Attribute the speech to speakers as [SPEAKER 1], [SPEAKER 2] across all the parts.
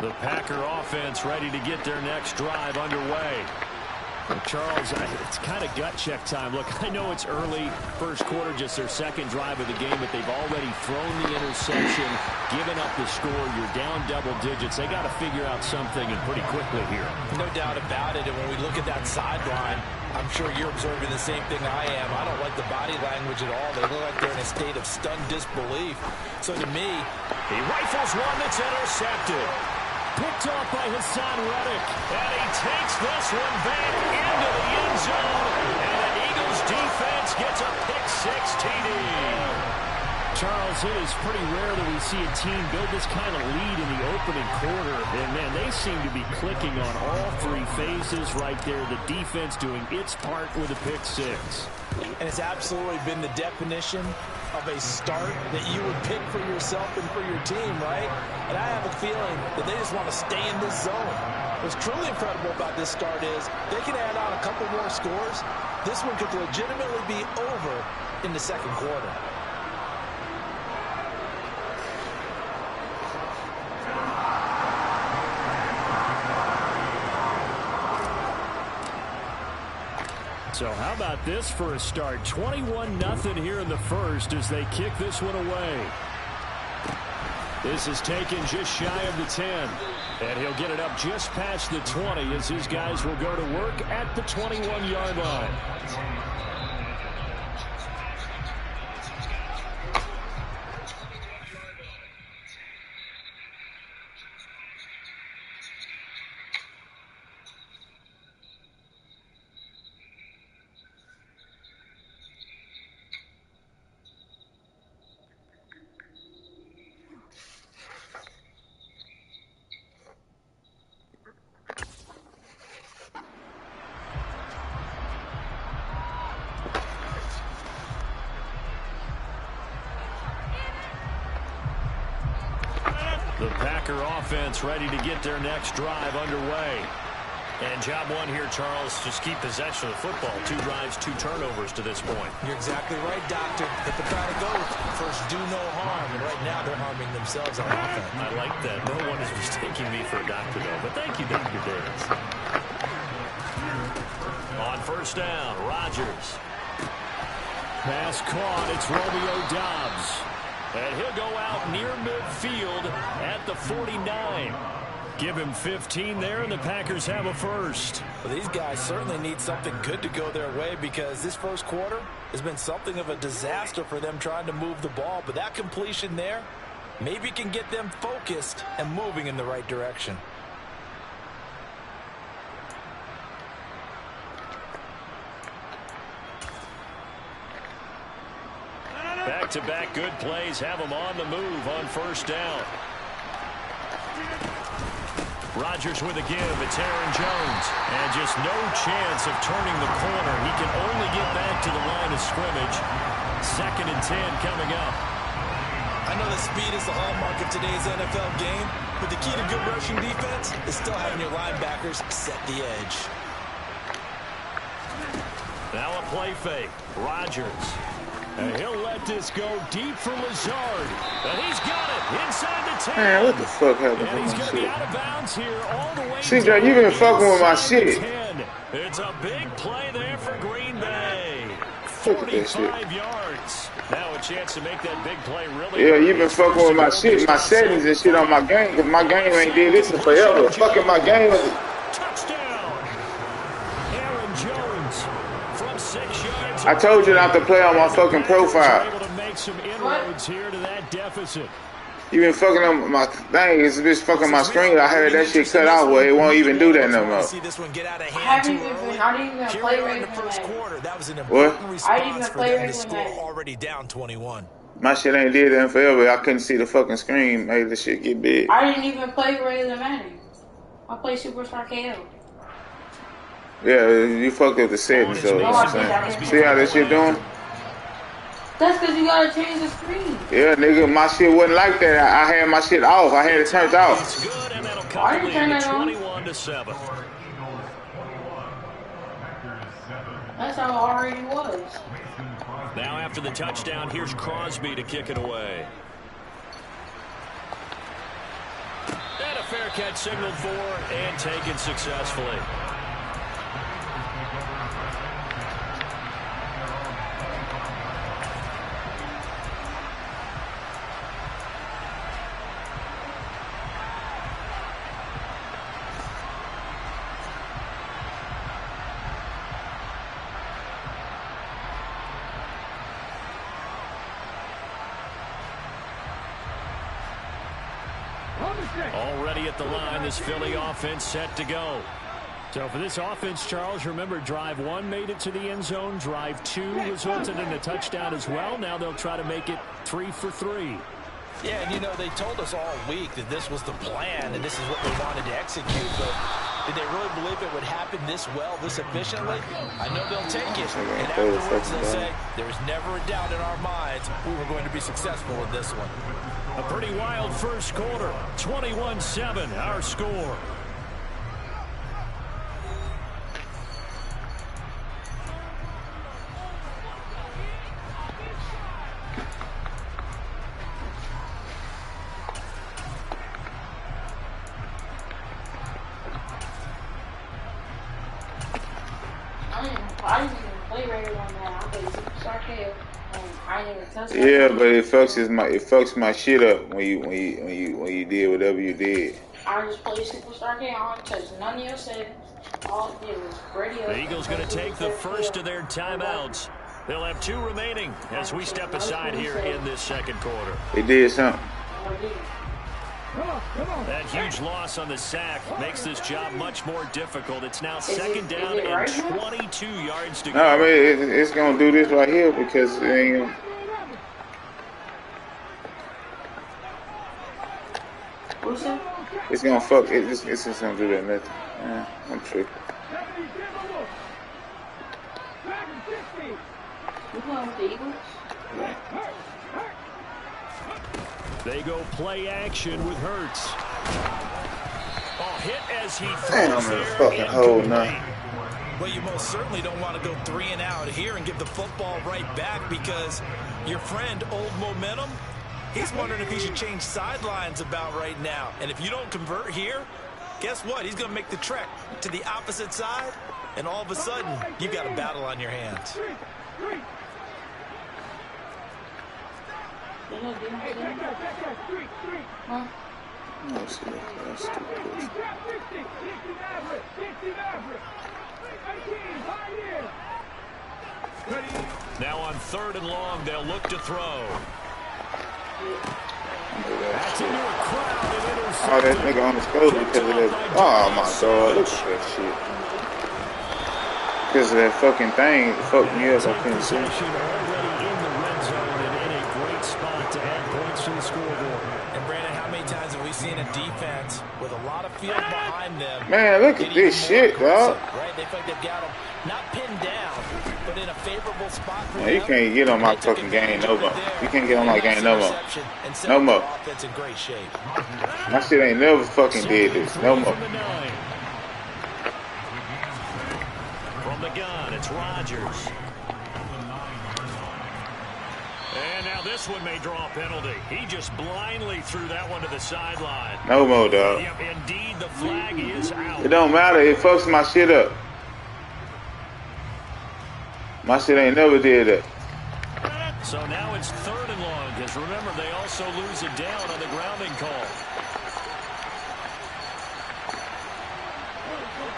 [SPEAKER 1] The Packer offense ready to get their next drive underway. Well, Charles, it's kind of gut check time. Look, I know it's early, first quarter, just their second drive of the game, but they've already thrown the interception, given up the score. You're down double digits. They got to figure out something, and pretty quickly here.
[SPEAKER 2] No doubt about it. And when we look at that sideline, I'm sure you're observing the same thing I am. I don't like the body language at all. They look like they're in a state of stunned disbelief. So to me,
[SPEAKER 1] he rifles one that's intercepted. Picked off by Hassan Reddick. And he takes this one back into the end zone. And the Eagles defense gets a pick-six TD. Charles, it is pretty rare that we see a team build this kind of lead in the opening quarter. And, man, they seem to be clicking on all three phases right there. The defense doing its part with a pick-six.
[SPEAKER 2] And it's absolutely been the definition of a start that you would pick for yourself and for your team, right? And I have a feeling that they just want to stay in this zone. What's truly incredible about this start is they can add on a couple more scores. This one could legitimately be over in the second quarter.
[SPEAKER 1] So how about this for a start? 21-0 here in the first as they kick this one away. This is taken just shy of the 10. And he'll get it up just past the 20 as his guys will go to work at the 21-yard line. The Packer offense ready to get their next drive underway. And job one here, Charles, just keep possession of the football. 2 drives, 2 turnovers to this point.
[SPEAKER 2] You're exactly right, Doctor. If the try to go, first do no harm. And right now they're harming themselves on offense.
[SPEAKER 1] I like that. No one is mistaking me for a doctor, though. But thank you, Dr. Davis. On first down, Rodgers. Pass caught. It's Romeo Doubs. And he'll go out near midfield at the 49. Give him 15 there, and the Packers have a first.
[SPEAKER 2] Well, these guys certainly need something good to go their way because this first quarter has been something of a disaster for them trying to move the ball. But that completion there maybe can get them focused and moving in the right direction.
[SPEAKER 1] Back-to-back good plays have them on the move on first down. Rodgers with a give. It's Aaron Jones. And just no chance of turning the corner. He can only get back to the line of scrimmage. 2nd and 10 coming up.
[SPEAKER 2] I know that speed is the hallmark of today's NFL game, but the key to good rushing defense is still having your linebackers set the edge.
[SPEAKER 1] Now a play fake. Rodgers. And he'll let this go deep for Lazard. And he's got it inside the 10.
[SPEAKER 3] Man, what the fuck happened to
[SPEAKER 1] And he's
[SPEAKER 3] my
[SPEAKER 1] going to be
[SPEAKER 3] shit?
[SPEAKER 1] out of bounds here all the way
[SPEAKER 3] CJ, you been fucking with my shit.
[SPEAKER 1] 10. It's a big play there for Green Bay.
[SPEAKER 3] Look at that shit.
[SPEAKER 1] 45 yards. Now a chance to make that big play really.
[SPEAKER 3] Yeah, you been fucking with my shit, my settings and shit on my game, because my game ain't did this in forever. Fucking my game.
[SPEAKER 1] Touchdown. Aaron Jones from 6 yards.
[SPEAKER 3] I told you not to play on my fucking profile.
[SPEAKER 1] Able to make some inroads here to that deficit.
[SPEAKER 3] You been fucking on my thing. It's just fucking my screen. I had that shit cut off where it won't even do that no more.
[SPEAKER 2] See this one get out of hand too early.
[SPEAKER 4] I didn't even play
[SPEAKER 2] in
[SPEAKER 4] regular
[SPEAKER 2] the first
[SPEAKER 4] match.
[SPEAKER 2] quarter. That was an
[SPEAKER 3] What?
[SPEAKER 2] important response for them to
[SPEAKER 4] regular
[SPEAKER 2] score
[SPEAKER 4] match.
[SPEAKER 2] already down 21.
[SPEAKER 3] My shit ain't did that forever. I couldn't see the fucking screen. Made the shit get big.
[SPEAKER 4] I didn't even play regular Madden. I play Superstar KO.
[SPEAKER 3] Yeah, you fucked up the settings though. You know what I'm saying? See how this shit doing?
[SPEAKER 4] That's because you gotta change the screen.
[SPEAKER 3] Yeah, nigga, my shit wasn't like that. I had my shit off. I had it turned off.
[SPEAKER 1] It's good, and that'll cut
[SPEAKER 4] Why
[SPEAKER 1] the
[SPEAKER 4] you turn
[SPEAKER 1] lead
[SPEAKER 4] that on?
[SPEAKER 1] 21-7.
[SPEAKER 4] That's how it already was.
[SPEAKER 1] Now after the touchdown, here's Crosby to kick it away. And a fair Wildcat signaled for and taken successfully. Already at the line, this Philly offense set to go. So for this offense, Charles, remember drive 1 made it to the end zone. Drive 2 resulted in a touchdown as well. Now they'll try to make it 3 for 3.
[SPEAKER 2] Yeah, and you know, they told us all week that this was the plan and this is what they wanted to execute, but did they really believe it would happen this well, this efficiently? I know they'll take it, and afterwards they'll say, there's never a doubt in our minds we were going to be successful with this one.
[SPEAKER 1] A pretty wild first quarter. 21-7, our score.
[SPEAKER 4] I didn't even play regular on that. I played Superstar K. I didn't even touch that.
[SPEAKER 3] Yeah, but it fucks my shit up when you did whatever you did.
[SPEAKER 4] I just played Superstar K. I didn't touch none of your settings. All it was radio.
[SPEAKER 1] The Eagles going to take the first of their timeouts. They'll have 2 remaining as we step aside here in this second quarter.
[SPEAKER 3] They did something.
[SPEAKER 1] That huge loss on the sack makes this job much more difficult. It's now second down and 22 yards to go.
[SPEAKER 3] No, I mean, it's going to do this right here because it ain't going to.
[SPEAKER 4] What's that?
[SPEAKER 3] It's going to fuck. It's just going to do that nothing. Yeah, I'm tripping.
[SPEAKER 4] You playing with the Eagles?
[SPEAKER 3] Yeah.
[SPEAKER 1] They go play action with Hurts. Oh, hit as he
[SPEAKER 3] Damn,
[SPEAKER 1] throws
[SPEAKER 3] I'm in a
[SPEAKER 1] there.
[SPEAKER 3] fucking hole now.
[SPEAKER 2] Well, you most certainly don't want to go 3 and out here and give the football right back because your friend, Old Momentum, he's wondering if he should change sidelines about right now. And if you don't convert here, guess what? He's going to make the trek to the opposite side, and all of a sudden, you've got a battle on your hands.
[SPEAKER 4] Huh?
[SPEAKER 3] That's stupid.
[SPEAKER 1] Now on 3rd and long, they'll look to throw. That's into a crowd and intercepted.
[SPEAKER 3] Oh, that nigga on the scope because of that. Oh my god, look at that shit. Because of that fucking thing, it fucked me up. I couldn't see.
[SPEAKER 1] Already in the red zone and in a great spot to add points to the scoreboard.
[SPEAKER 2] And Brandon, how many times have we seen a defense with a lot of field behind them?
[SPEAKER 3] Man, look at this shit, dog.
[SPEAKER 2] Right? They feel like they've got them not pinned down, but in a favorable spot for
[SPEAKER 3] Man, you can't get on my fucking game no more. You can't get on my game no more. No more.
[SPEAKER 2] Offense in great shape.
[SPEAKER 3] My shit ain't never fucking did this. No more.
[SPEAKER 1] From the gun, it's Rodgers. And now this one may draw a penalty. He just blindly threw that one to the sideline.
[SPEAKER 3] No more, dog.
[SPEAKER 1] Yep, indeed, the flag is out.
[SPEAKER 3] It don't matter. It fucks my shit up. My shit ain't never did that.
[SPEAKER 1] So now it's 3rd and long, because remember, they also lose it down on the grounding call.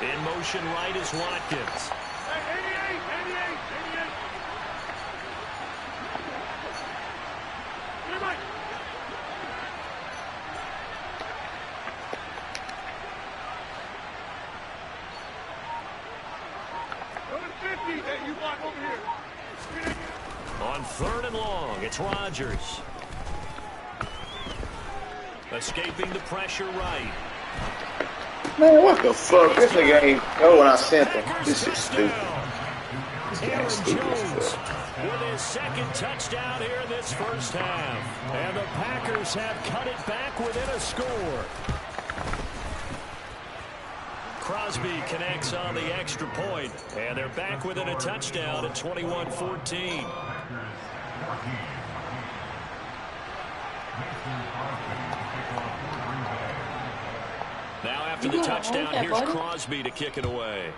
[SPEAKER 1] In motion right is Watkins. On 3rd and long, it's Rodgers. Escaping the pressure right.
[SPEAKER 3] Man, what the fuck? This nigga ain't go when I sent him. This is stupid. This game's stupid as fuck.
[SPEAKER 1] With his 2nd touchdown here in this first half. And the Packers have cut it back within a score. Crosby connects on the extra point, and they're back within a touchdown at 21-14. Now after the touchdown, here's Crosby to kick it away.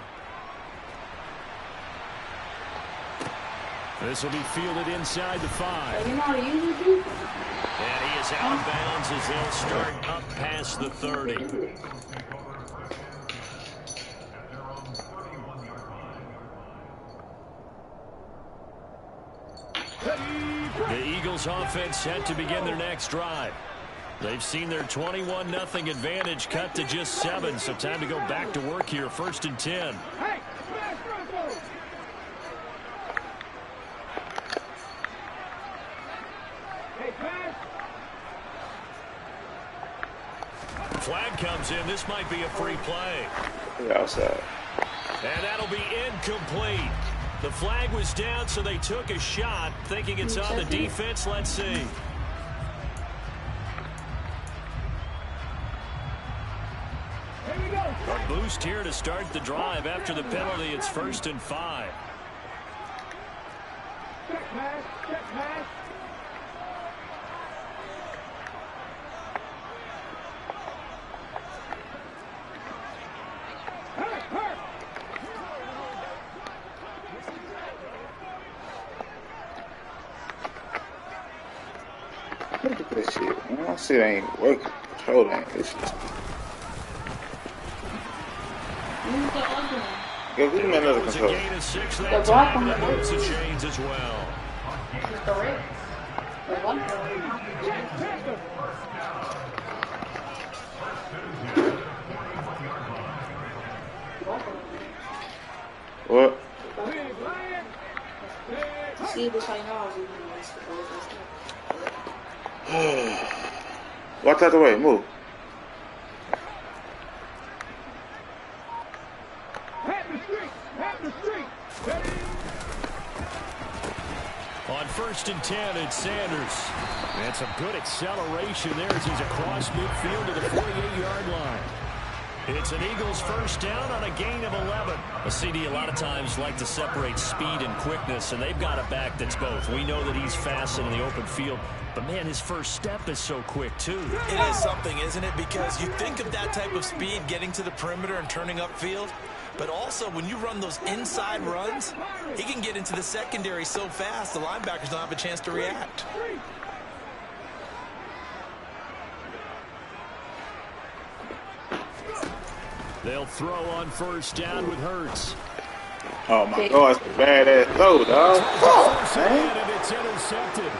[SPEAKER 1] This will be fielded inside the 5.
[SPEAKER 4] You know how to use it, dude?
[SPEAKER 1] And he is out of bounds as they'll start up past the 30. The Eagles offense set to begin their next drive. They've seen their 21-0 advantage cut to just 7, so time to go back to work here, 1st and 10. Flag comes in. This might be a free play.
[SPEAKER 3] Yeah, outside.
[SPEAKER 1] And that'll be incomplete. The flag was down, so they took a shot, thinking it's on the defense. Let's see. A boost here to start the drive. After the penalty, it's 1st and 5.
[SPEAKER 5] Check pass, check pass.
[SPEAKER 3] Look at this shit, man. I see it ain't working. Hold on. This shit. Give me another control.
[SPEAKER 1] The block on the moves the chains as well.
[SPEAKER 3] What?
[SPEAKER 4] See this right now.
[SPEAKER 3] Watch out the way. Move.
[SPEAKER 1] On 1st and 10, it's Sanders. And some good acceleration there as he's across midfield to the 48-yard line. It's an Eagles first down on a gain of 11. A CD a lot of times like to separate speed and quickness, and they've got a back that's both. We know that he's fast in the open field, but man, his first step is so quick too.
[SPEAKER 2] It is something, isn't it? Because you think of that type of speed getting to the perimeter and turning upfield, but also when you run those inside runs, he can get into the secondary so fast the linebackers don't have a chance to react.
[SPEAKER 1] They'll throw on first down with Hurts.
[SPEAKER 3] Oh my God, it's a badass throw, dog. Fuck, man.
[SPEAKER 1] And it's intercepted.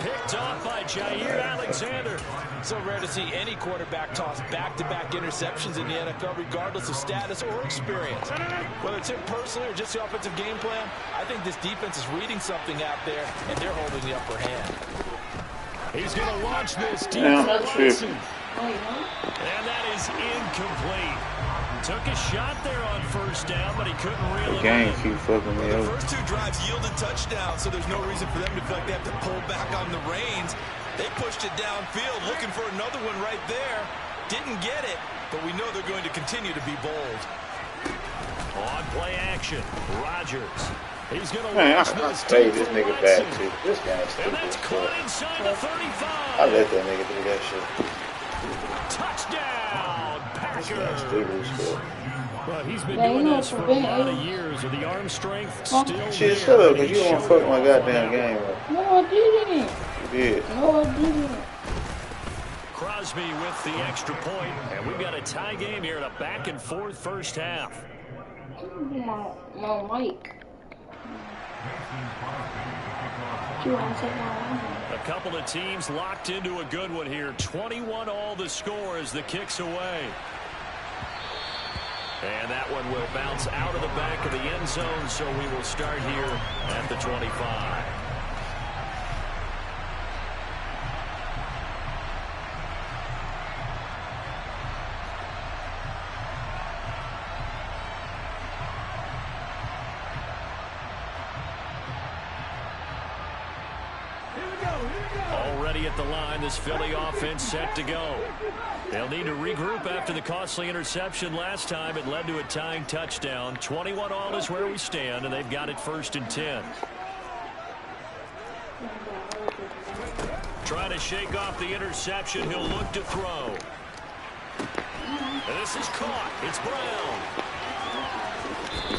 [SPEAKER 1] Picked off by Jair Alexander.
[SPEAKER 2] So rare to see any quarterback toss back-to-back interceptions in the NFL, regardless of status or experience. Whether it's him personally or just the offensive game plan, I think this defense is reading something out there, and they're holding the upper hand.
[SPEAKER 1] He's going to launch this deep
[SPEAKER 3] Yeah,
[SPEAKER 1] for Wilson. And that is incomplete. Took a shot there on first down, but he couldn't reel it
[SPEAKER 3] Game
[SPEAKER 1] in.
[SPEAKER 3] keep fucking me
[SPEAKER 2] The
[SPEAKER 3] over.
[SPEAKER 2] first 2 drives yielded touchdowns, so there's no reason for them to feel like they have to pull back on the reins. They pushed it downfield, looking for another one right there. Didn't get it, but we know they're going to continue to be bold.
[SPEAKER 1] On play action, Rodgers. He's going to
[SPEAKER 3] Man,
[SPEAKER 1] launch
[SPEAKER 3] I
[SPEAKER 1] this
[SPEAKER 3] played
[SPEAKER 1] deep
[SPEAKER 3] this
[SPEAKER 1] for
[SPEAKER 3] nigga
[SPEAKER 1] Wilson.
[SPEAKER 3] back too. This guy's
[SPEAKER 1] And
[SPEAKER 3] stupid
[SPEAKER 1] that's
[SPEAKER 3] as
[SPEAKER 1] caught
[SPEAKER 3] fuck.
[SPEAKER 1] inside the 35.
[SPEAKER 3] I let that nigga do that shit.
[SPEAKER 1] Touchdown,
[SPEAKER 3] This guy's
[SPEAKER 1] Packers.
[SPEAKER 3] stupid as fuck.
[SPEAKER 1] Well, he's been
[SPEAKER 4] Yeah, you
[SPEAKER 1] doing
[SPEAKER 4] know,
[SPEAKER 1] this for a
[SPEAKER 4] prevent
[SPEAKER 1] lot of
[SPEAKER 4] it.
[SPEAKER 1] years with the arm strength
[SPEAKER 4] Huh?
[SPEAKER 1] still
[SPEAKER 3] Shit,
[SPEAKER 1] there.
[SPEAKER 3] shut up,
[SPEAKER 1] and
[SPEAKER 3] cause
[SPEAKER 1] he
[SPEAKER 3] you don't
[SPEAKER 1] showed
[SPEAKER 3] fuck
[SPEAKER 1] it
[SPEAKER 3] my
[SPEAKER 1] off
[SPEAKER 3] goddamn
[SPEAKER 1] on that
[SPEAKER 3] game
[SPEAKER 1] one.
[SPEAKER 3] up.
[SPEAKER 4] No, I didn't.
[SPEAKER 3] You did.
[SPEAKER 4] No, I didn't.
[SPEAKER 1] Crosby with the extra point, and we've got a tie game here in a back-and-forth first half.
[SPEAKER 4] My mic.
[SPEAKER 1] A couple of teams locked into a good one here. 21 all the score as the kick's away. And that one will bounce out of the back of the end zone, so we will start here at the 25. Already at the line, this Philly offense set to go. They'll need to regroup after the costly interception last time. It led to a tying touchdown. 21 all is where we stand, and they've got it 1st and 10. Trying to shake off the interception. He'll look to throw. And this is caught. It's Brown.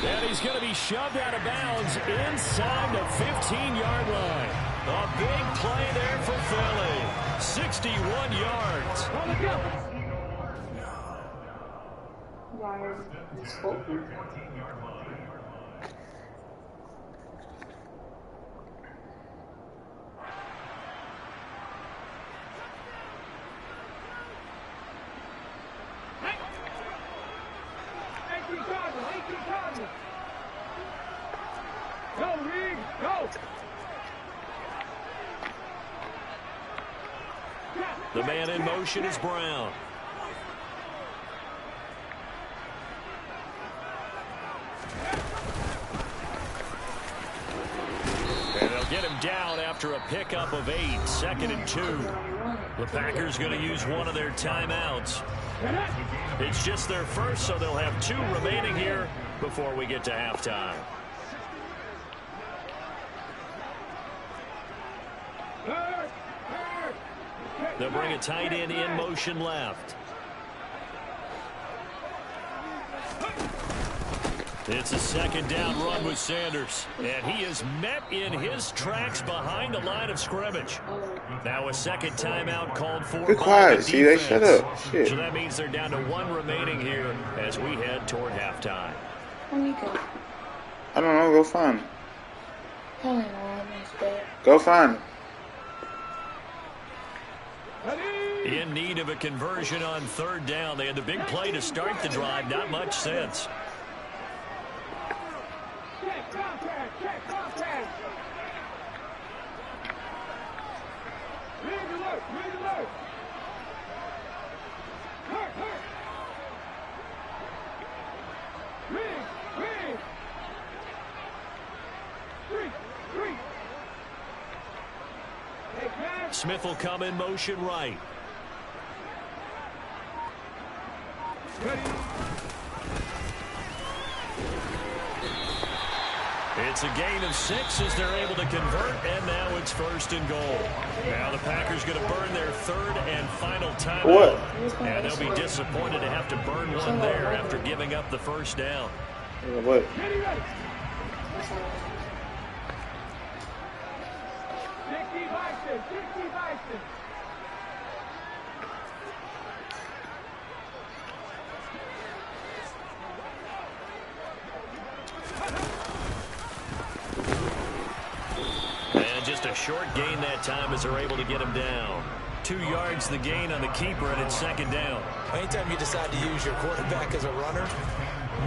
[SPEAKER 1] And he's going to be shoved out of bounds inside the 15-yard line. A big play there for Philly. 61 yards. The man in motion is Brown. And they'll get him down after a pickup of 8, 2nd and 2. The Packers going to use one of their timeouts. It's just their first, so they'll have 2 remaining here before we get to halftime. They'll bring a tight end in motion left. It's a 2nd down run with Sanders. And he is met in his tracks behind the line of scrimmage. Now a 2nd timeout called for.
[SPEAKER 3] Be quiet, see, they shut up. Shit.
[SPEAKER 1] So that means they're down to 1 remaining here as we head toward halftime.
[SPEAKER 4] Where you go?
[SPEAKER 3] I don't know, go find him.
[SPEAKER 4] Hold on, that's bad.
[SPEAKER 3] Go find him.
[SPEAKER 1] In need of a conversion on 3rd down. They had the big play to start the drive. Not much sense.
[SPEAKER 5] Check contact. Rig alert. Hurt. Rig. Three.
[SPEAKER 1] Smith will come in motion right. It's a gain of 6 as they're able to convert, and now it's 1st and goal. Now the Packers going to burn their 3rd and final timeout. And they'll be disappointed to have to burn one there after giving up the 1st down.
[SPEAKER 3] What?
[SPEAKER 1] And just a short gain that time as they're able to get him down. 2 yards the gain on the keeper, and it's 2nd down.
[SPEAKER 2] Anytime you decide to use your quarterback as a runner,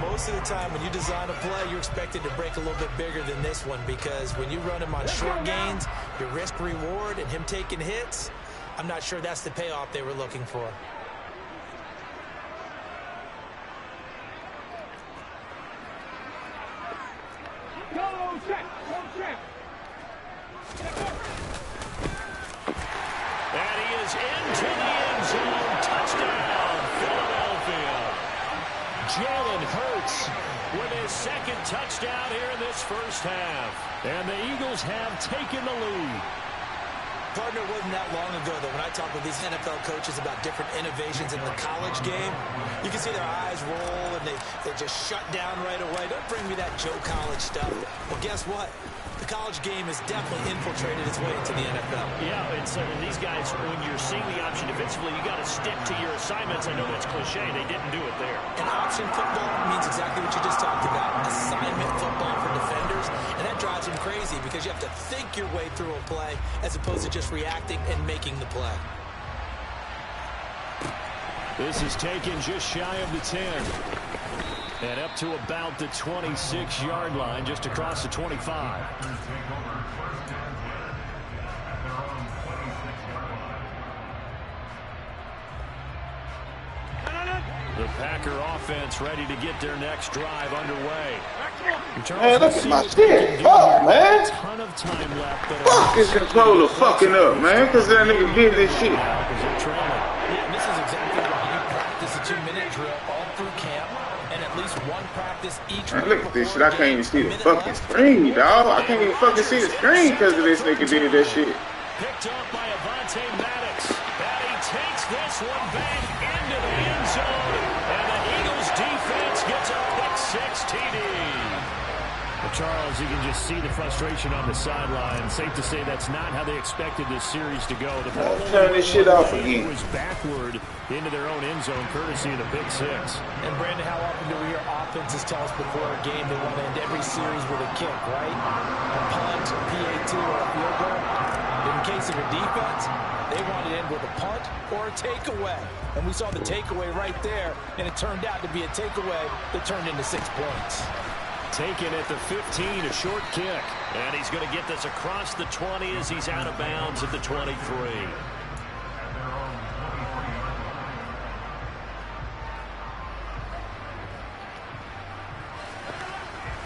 [SPEAKER 2] most of the time when you design a play, you're expected to break a little bit bigger than this one, because when you run him on short gains, your risk reward and him taking hits, I'm not sure that's the payoff they were looking for.
[SPEAKER 5] Go check.
[SPEAKER 1] And he is into the end zone. Touchdown, Philadelphia. Jalen Hurts with his 2nd touchdown here in this 1st half. And the Eagles have taken the lead.
[SPEAKER 2] Partner, it wasn't that long ago that when I talk with these NFL coaches about different innovations in the college game, you can see their eyes roll and they just shut down right away. Don't bring me that Joe College stuff. Well, guess what? The college game has definitely infiltrated its way into the NFL.
[SPEAKER 1] Yeah, and these guys, when you're seeing the option defensively, you got to stick to your assignments. I know that's cliche. They didn't do it there.
[SPEAKER 2] And option football means exactly what you just talked about. Assignment football for defenders. And that drives them crazy because you have to think your way through a play as opposed to just reacting and making the play.
[SPEAKER 1] This is taken just shy of the 10. And up to about the 26-yard line, just across the 25. The Packer offense ready to get their next drive underway.
[SPEAKER 3] Man, look at my shit. Fuck, man.
[SPEAKER 1] Ton of time left.
[SPEAKER 3] Fuck this controller fucking up, man, because that nigga did this shit.
[SPEAKER 2] Yeah, this is exactly why you practice a 2-minute drill all through camp. And at least one practice each
[SPEAKER 3] Man, look at this shit. I can't even see the fucking screen, dog. I can't even fucking see the screen because of this nigga did that shit.
[SPEAKER 1] Picked up by Avonte Maddox. And he takes this this one back into the end zone. And the Eagles defense gets a pick-6 TD. Well, Charles, you can just see the frustration on the sideline. Safe to say that's not how they expected this series to go. The ball
[SPEAKER 3] turn this shit off again.
[SPEAKER 1] was backward into their own end zone, courtesy of the pick-6.
[SPEAKER 2] And, Brandon, how often do we hear offenses tell us before a game they want to end every series with a kick, right? A punt, a PAT, or a field goal. In case of a defense, they want to end with a punt or a takeaway. And we saw the takeaway right there, and it turned out to be a takeaway that turned into 6 points.
[SPEAKER 1] Taken at the 15, a short kick. And he's going to get this across the 20 as he's out of bounds at the 23.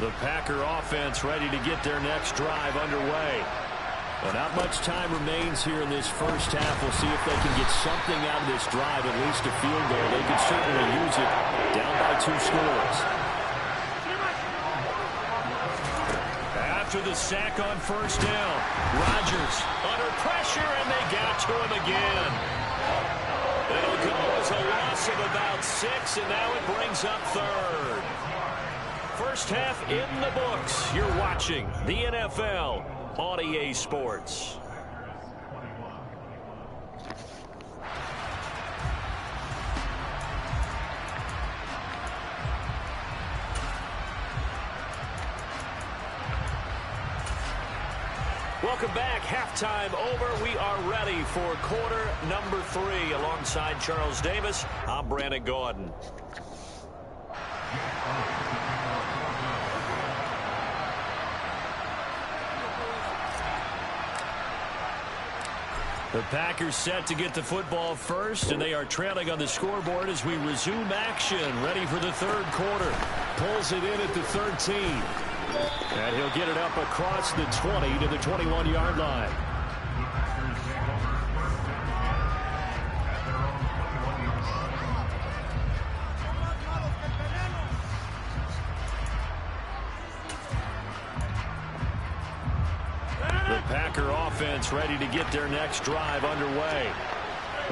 [SPEAKER 1] The Packer offense ready to get their next drive underway. Well, not much time remains here in this first half. We'll see if they can get something out of this drive, at least a field goal. They could certainly use it down by 2 scores. After the sack on first down, Rodgers under pressure, and they got to him again. It'll go as a loss of about 6, and now it brings up 3rd. First half in the books. You're watching the NFL on EA Sports. Welcome back. Halftime over. We are ready for quarter number 3. Alongside Charles Davis, I'm Brandon Gordon. The Packers set to get the football first, and they are trailing on the scoreboard as we resume action. Ready for the 3rd quarter. Pulls it in at the 13. And he'll get it up across the 20 to the 21-yard line. The Packer offense ready to get their next drive underway.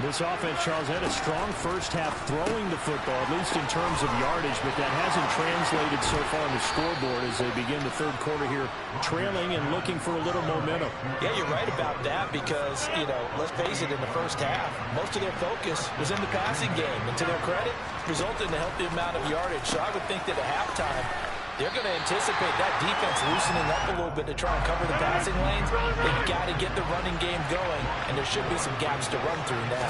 [SPEAKER 1] This offense, Charles, had a strong first half throwing the football, at least in terms of yardage, but that hasn't translated so far on the scoreboard as they begin the 3rd quarter here, trailing and looking for a little momentum.
[SPEAKER 2] Yeah, you're right about that because, let's face it, in the first half, most of their focus was in the passing game. And to their credit, resulted in a healthy amount of yardage. So I would think that at halftime, they're going to anticipate that defense loosening up a little bit to try and cover the passing lanes. They've got to get the running game going, and there should be some gaps to run through now.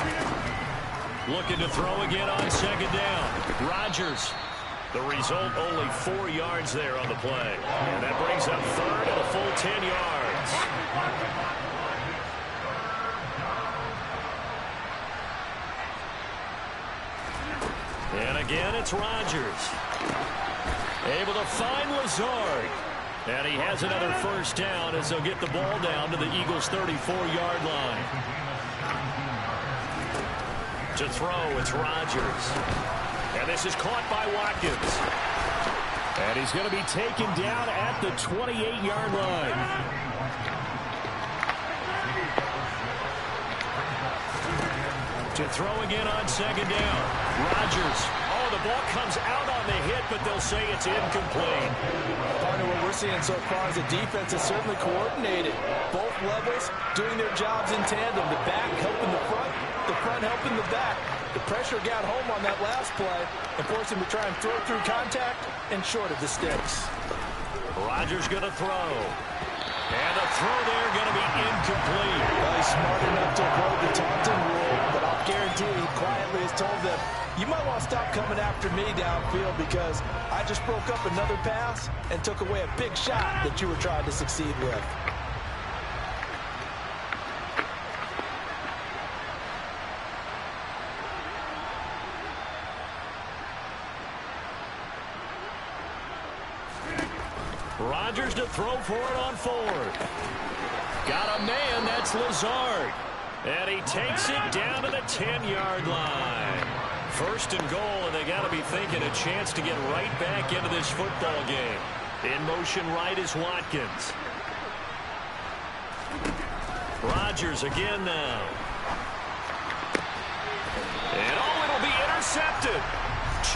[SPEAKER 1] Looking to throw again on 2nd down. Rodgers. The result, only 4 yards there on the play. And that brings up 3rd and a full 10 yards. And again, it's Rodgers. Able to find Lazard. And he has another first down as they'll get the ball down to the Eagles' 34-yard line. To throw, it's Rodgers. And this is caught by Watkins. And he's going to be taken down at the 28-yard line. To throw again on 2nd down. Rodgers. Oh, the ball comes out on the hit, but they'll say it's incomplete.
[SPEAKER 2] Part of what we're seeing so far is the defense is certainly coordinated. Both levels doing their jobs in tandem. The back helping the front helping the back. The pressure got home on that last play and forced him to try and throw through contact and short of the sticks.
[SPEAKER 1] Rodgers going to throw. And the throw there going to be incomplete.
[SPEAKER 2] Well, he's smart enough to avoid the taunting rule, but I'll guarantee he quietly has told them, you might want to stop coming after me downfield because I just broke up another pass and took away a big shot that you were trying to succeed with.
[SPEAKER 1] Rodgers to throw for it on 4th. Got a man, that's Lazard. And he takes it down to the 10-yard line. 1st and goal, and they got to be thinking a chance to get right back into this football game. In motion right is Watkins. Rodgers again now.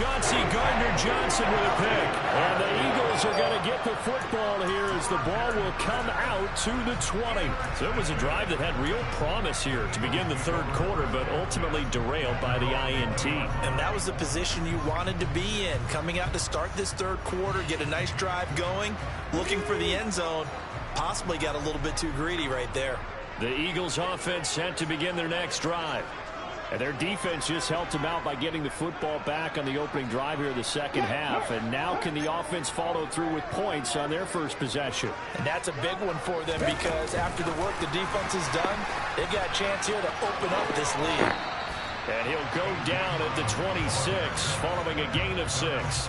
[SPEAKER 1] Chauncey Gardner-Johnson with a pick. And the Eagles are going to get the football here as the ball will come out to the 20. So it was a drive that had real promise here to begin the third quarter, but ultimately derailed by the INT.
[SPEAKER 2] And that was the position you wanted to be in. Coming out to start this third quarter, get a nice drive going, looking for the end zone. Possibly got a little bit too greedy right there.
[SPEAKER 1] The Eagles offense set to begin their next drive. And their defense just helped them out by getting the football back on the opening drive here in the second half. And now can the offense follow through with points on their first possession?
[SPEAKER 2] And that's a big one for them because after the work the defense has done, they've got a chance here to open up this lead.
[SPEAKER 1] And he'll go down at the 26 following a gain of 6.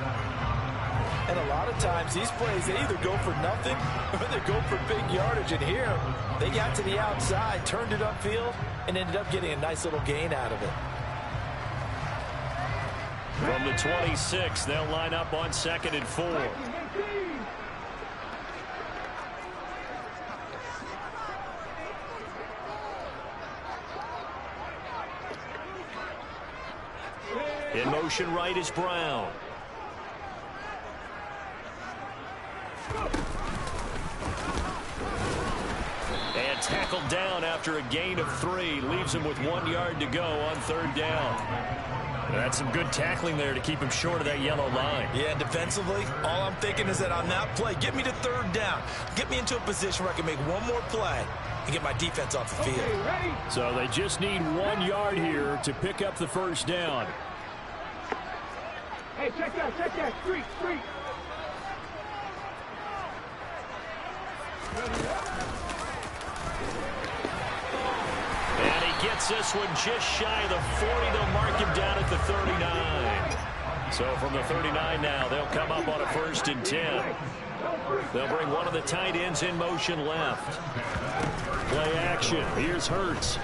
[SPEAKER 2] And a lot of times these plays, they either go for nothing or they go for big yardage. And here, they got to the outside, turned it upfield, and ended up getting a nice little gain out of it.
[SPEAKER 1] From the 26, they'll line up on 2nd and 4. In motion right is Brown. And tackled down after a gain of 3. Leaves him with 1 yard to go on 3rd down. That's some good tackling there to keep him short of that yellow line.
[SPEAKER 2] Yeah, defensively, all I'm thinking is that on that play, get me to 3rd down. Get me into a position where I can make one more play and get my defense off the field.
[SPEAKER 1] So they just need 1 yard here to pick up the first down.
[SPEAKER 5] Hey, check that. Street.
[SPEAKER 1] And he gets this one just shy of the 40. They'll mark him down at the 39. So from the 39 now, they'll come up on a 1st and 10. They'll bring one of the tight ends in motion left. Play action. Here's Hurts.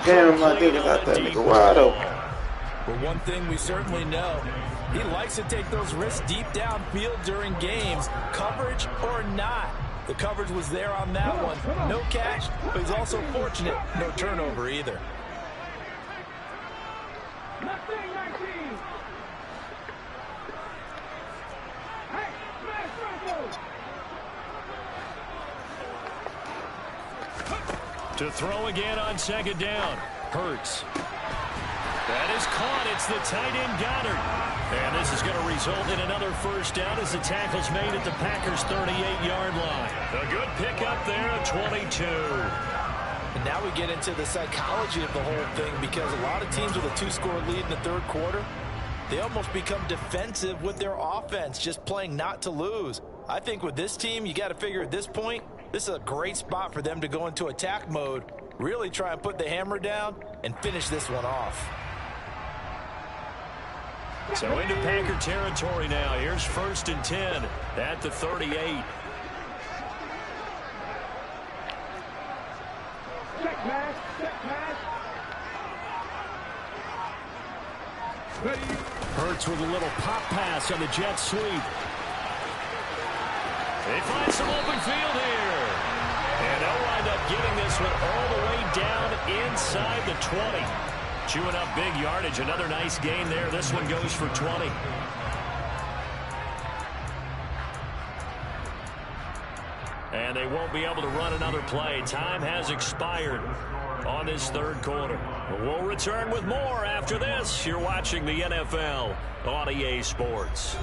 [SPEAKER 3] Damn, my nigga got that nigga wide open.
[SPEAKER 2] But one thing we certainly know, he likes to take those risks deep downfield during games, coverage or not. The coverage was there on that one. No catch, but he's also fortunate. No turnover either.
[SPEAKER 5] Nothing, 19. Hey, smash Franco.
[SPEAKER 1] To throw again on 2nd down. Hurts. That is caught. It's the tight end Goddard. And this is going to result in another first down as the tackle's made at the Packers' 38-yard line. A good pickup there at 22.
[SPEAKER 2] And now we get into the psychology of the whole thing because a lot of teams with a 2-score lead in the third quarter, they almost become defensive with their offense, just playing not to lose. I think with this team, you got to figure at this point, this is a great spot for them to go into attack mode, really try and put the hammer down and finish this one off.
[SPEAKER 1] So into Packer territory now. Here's 1st and 10 at the 38.
[SPEAKER 5] Check pass. Ready.
[SPEAKER 1] Hurts with a little pop pass on the jet sweep. They find some open field here. And they'll wind up getting this one all the way down inside the 20. Chewing up big yardage. Another nice gain there. This one goes for 20. And they won't be able to run another play. Time has expired on this third quarter. We'll return with more after this. You're watching the NFL on EA Sports.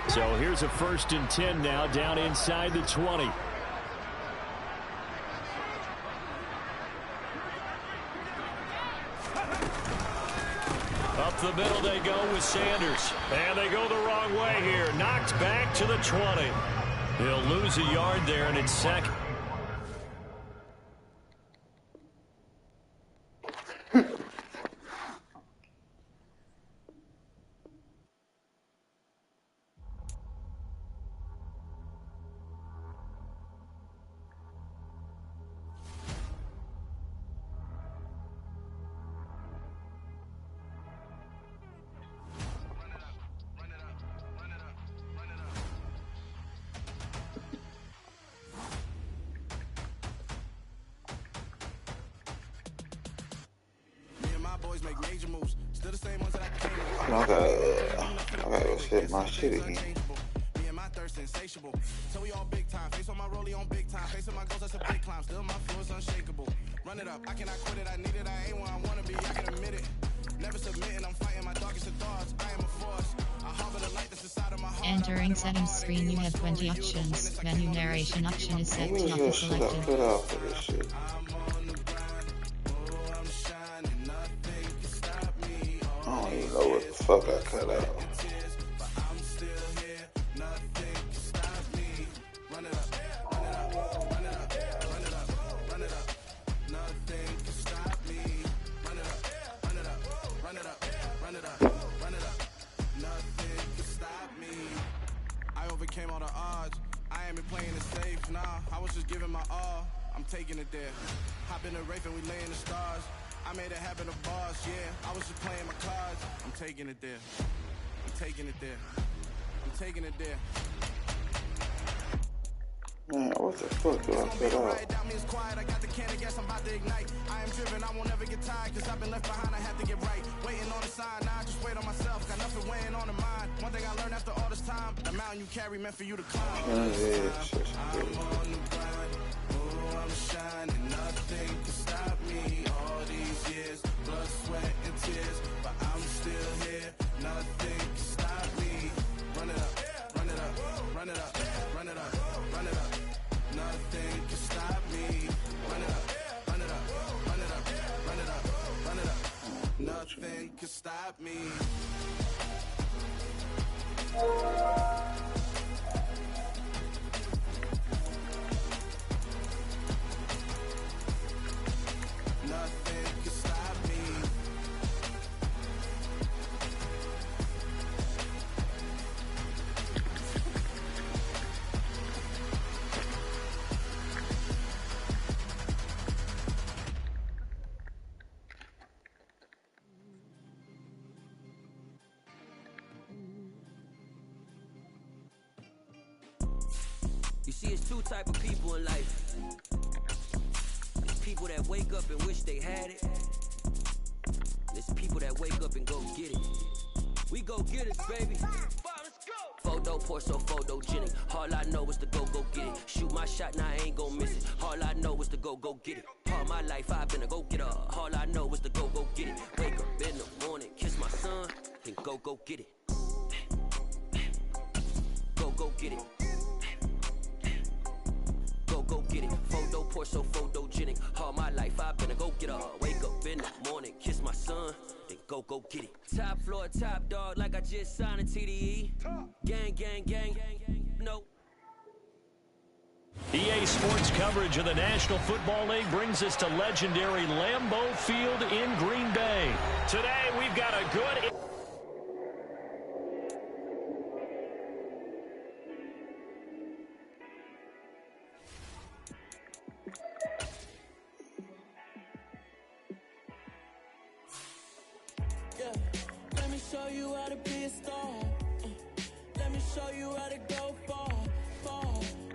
[SPEAKER 1] So here's a 1st and 10 now down inside the 20. Up the middle they go with Sanders. And they go the wrong way here. Knocked back to the 20. He'll lose a yard there, and it's second.
[SPEAKER 3] I gotta go set my shit again.
[SPEAKER 6] Insatiable. So we all big time. Face on my rollie on big time. Facing my goals, that's a big climb. Still my flow is unshakable. Run it up. I cannot quit it. I need it. I ain't where I wanna be. I can admit it. Never submitting. I'm fighting my darkest of thoughts. I am a force. I harbor the light that's inside of my heart.
[SPEAKER 7] Entering settings screen, you have 20 options. Menu narration option is set to not be selected.
[SPEAKER 3] Put out for this shit. I don't even know what the fuck I cut out.
[SPEAKER 6] Overcame all the odds. I ain't been playing it safe, nah. I was just giving my all. I'm taking it there. Hop in the Wraith and we lay in the stars. I made it happen to boss, yeah. I was just playing my cards. I'm taking it there. I'm taking it there. I'm taking it there.
[SPEAKER 3] Man, what the fuck do I cut out?
[SPEAKER 6] I got the can of gas, I'm about to ignite. I am driven, I won't ever get tired, cause I've been left behind, I have to get right. Waiting on the sign, now I just wait on myself. Got nothing weighing on the mind. One thing I learned after all this time, the mountain you carry meant for you to climb. I'm on the grind, oh, I'm shining, nothing can stop me. All these years, blood, sweat, and tears, but I'm still here, nothing can stop me. Run it up, run it up, run it up, run it up, run it up. Nothing can stop me. Run it up, run it up, run it up, run it up, run it up. Nothing can stop me. Nothing can stop me. You see, it's two type of people in life. There's people that wake up and wish they had it. There's people that wake up and go get it. We go get it, baby. Photo poor, so photogenic. All I know is to go get it. Shoot my shot, now I ain't gon' miss it. All I know is to go get it. All my life I've been a go-getter. All I know is to go get it. Wake up in the morning, kiss my son, then go get it. Go get it. Go get it. Photo poor, so photogenic. All my life I've been a go-getter. Wake up in the morning, kiss my son, then go get it. Top floor, top dog, like I just signed a TDE. Gang, gang, gang, no.
[SPEAKER 1] EA Sports coverage of the National Football League brings us to legendary Lambeau Field in Green Bay. Today we've got a good...
[SPEAKER 6] Let me show you how to be a star. Let me show you how to go far.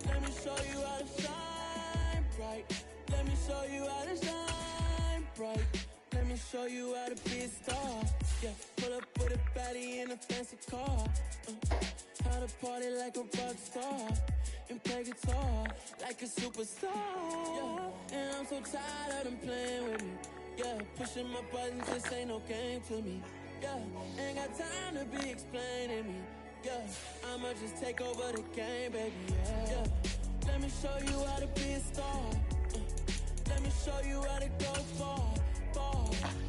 [SPEAKER 6] Let me show you how to shine bright. Let me show you how to shine bright. Let me show you how to be a star. Yeah, pull up with a baddie in a fancy car. How to party like a rock star and play guitar like a superstar. Yeah, and I'm so tired of them playing with me. Yeah, pushing my buttons, this ain't no game to me. Yeah, ain't got time to be explaining me. Yeah, I'ma just take over the game, baby. Yeah, let me show you how to be a star. Let me show you how to go far.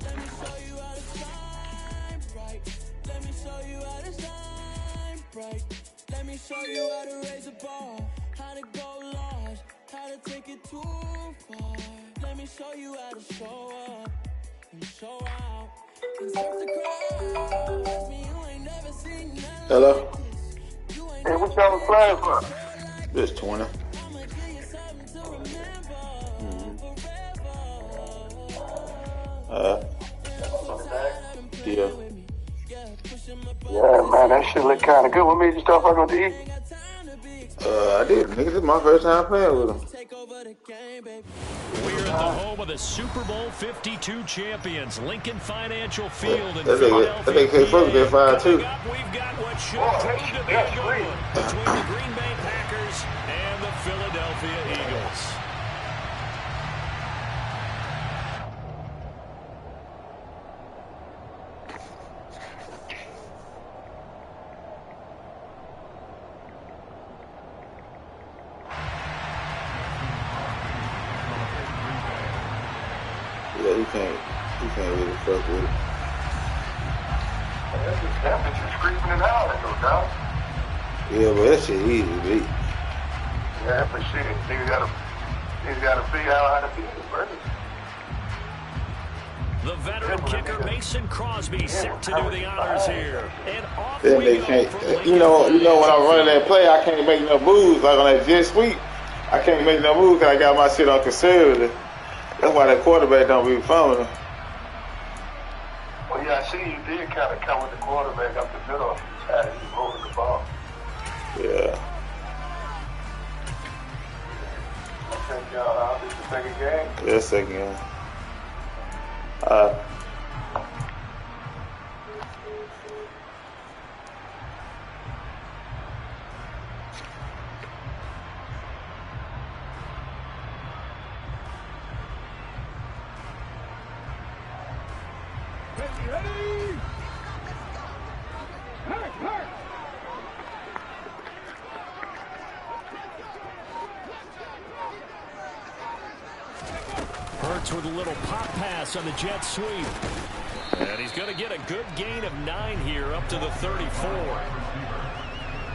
[SPEAKER 6] Let me show you how to shine bright. Let me show you how to shine bright. Let me show you how to raise a bar, how to go large, how to take it too far. Let me show you how to show up and show out and surf the crowd. Ask me, you ain't never seen nothing.
[SPEAKER 3] Hello?
[SPEAKER 6] Like this. You ain't
[SPEAKER 5] Hey, what y'all was playing for?
[SPEAKER 3] This 20.
[SPEAKER 6] I'ma give you something to remember forever.
[SPEAKER 3] Yeah.
[SPEAKER 5] Yeah, man, that shit look kind of good. What made you start fucking with the E?
[SPEAKER 3] I did. Nigga, this is my first time playing with him.
[SPEAKER 1] We're at the home of the Super Bowl 52 champions, Lincoln Financial Field in
[SPEAKER 3] That
[SPEAKER 1] Philadelphia,
[SPEAKER 3] nigga can't fuck with that
[SPEAKER 1] PA.
[SPEAKER 3] 5
[SPEAKER 1] Coming
[SPEAKER 3] too.
[SPEAKER 1] up, we've got what should prove to be a good one between the Green Bay Packers and the Philadelphia Eagles.
[SPEAKER 3] Yeah, he can't really fuck with it.
[SPEAKER 8] That bitch is creeping it out, no doubt.
[SPEAKER 3] Yeah, but that shit easy to beat.
[SPEAKER 8] Yeah, for shit. Niggas gotta figure out how to beat it first.
[SPEAKER 1] The veteran kicker Mason Crosby set to do the honors here. And off
[SPEAKER 3] Then
[SPEAKER 1] we
[SPEAKER 3] they
[SPEAKER 1] go
[SPEAKER 3] can't.
[SPEAKER 1] from
[SPEAKER 3] You know when I'm running that play, I can't make no moves like on that jet sweep. I can't make no moves because I got my shit on conservative. That's why that quarterback don't be fumbling.
[SPEAKER 8] Well, yeah, I see you did kind of come with the quarterback up the middle. He's rolling the ball.
[SPEAKER 3] Yeah.
[SPEAKER 8] I think this is the second game.
[SPEAKER 3] Yeah, second game.
[SPEAKER 5] Ready? Hurt.
[SPEAKER 1] Hurts with a little pop pass on the jet sweep. And he's going to get a good gain of 9 here up to the 34.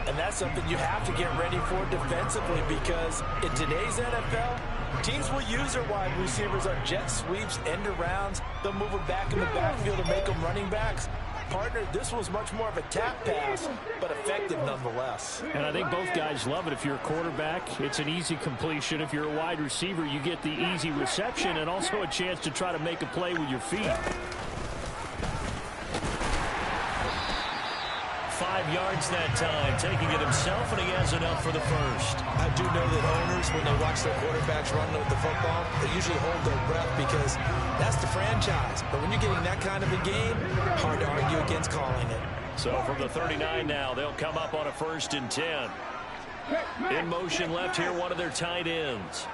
[SPEAKER 2] And that's something you have to get ready for defensively because in today's NFL, teams will use their wide receivers on jet sweeps, end arounds. They'll move them back in the backfield and make them running backs. Partner, this was much more of a tap pass, but effective nonetheless.
[SPEAKER 1] And I think both guys love it. If you're a quarterback, it's an easy completion. If you're a wide receiver, you get the easy reception and also a chance to try to make a play with your feet. 5 yards that time, taking it himself, and he has enough for the first.
[SPEAKER 2] I do know that owners, when they watch their quarterbacks run with the football, they usually hold their breath because that's the franchise. But when you're getting that kind of a game, hard to argue against calling it.
[SPEAKER 1] So from the 39 now, they'll come up on a 1st and 10. In motion left here, one of their tight ends.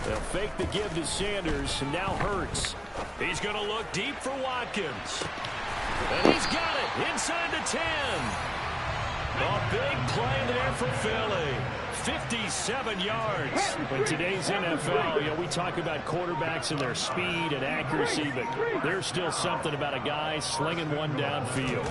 [SPEAKER 1] They'll fake the give to Sanders, and now Hurts. He's going to look deep for Watkins. And he's got it inside the 10. A big play there for Philly. 57 yards. In today's NFL, we talk about quarterbacks and their speed and accuracy, but there's still something about a guy slinging one downfield.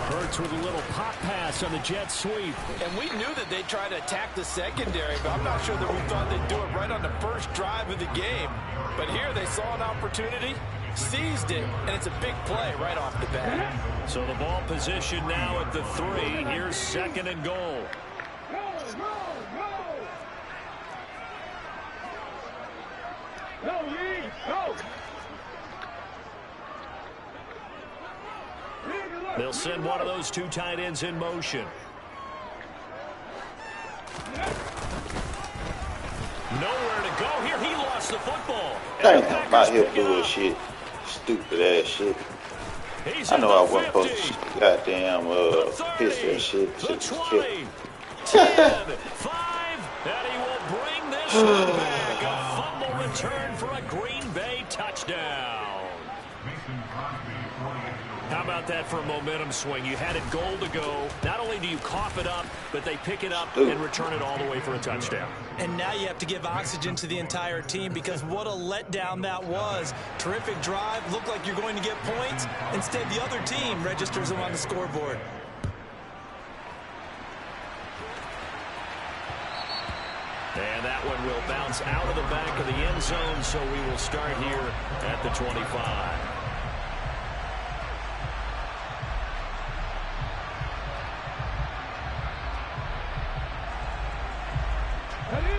[SPEAKER 1] Hurts with a little pop pass on the jet sweep.
[SPEAKER 2] And we knew that they'd try to attack the secondary, but I'm not sure that we thought they'd do it right on the first drive of the game. But here they saw an opportunity, seized it, and it's a big play right off the bat.
[SPEAKER 1] So the ball position now at the 3. Here's 2nd and goal.
[SPEAKER 5] Go, Lee, go!
[SPEAKER 1] They'll send one of those 2 tight ends in motion. Nowhere to go here. He lost the football.
[SPEAKER 3] Damn, my hip bullshit. Stupid ass shit. I know I wasn't supposed to goddamn pitch that shit.
[SPEAKER 1] The 20, 10, 5, and he will bring this one back. A fumble return for a Green Bay touchdown. How about that for a momentum swing? You had it goal to go. Not only do you cough it up, but they pick it up and return it all the way for a touchdown.
[SPEAKER 2] And now you have to give oxygen to the entire team because what a letdown that was. Terrific drive. Looked like you're going to get points. Instead, the other team registers them on the scoreboard.
[SPEAKER 1] And that one will bounce out of the back of the end zone, so we will start here at the 25.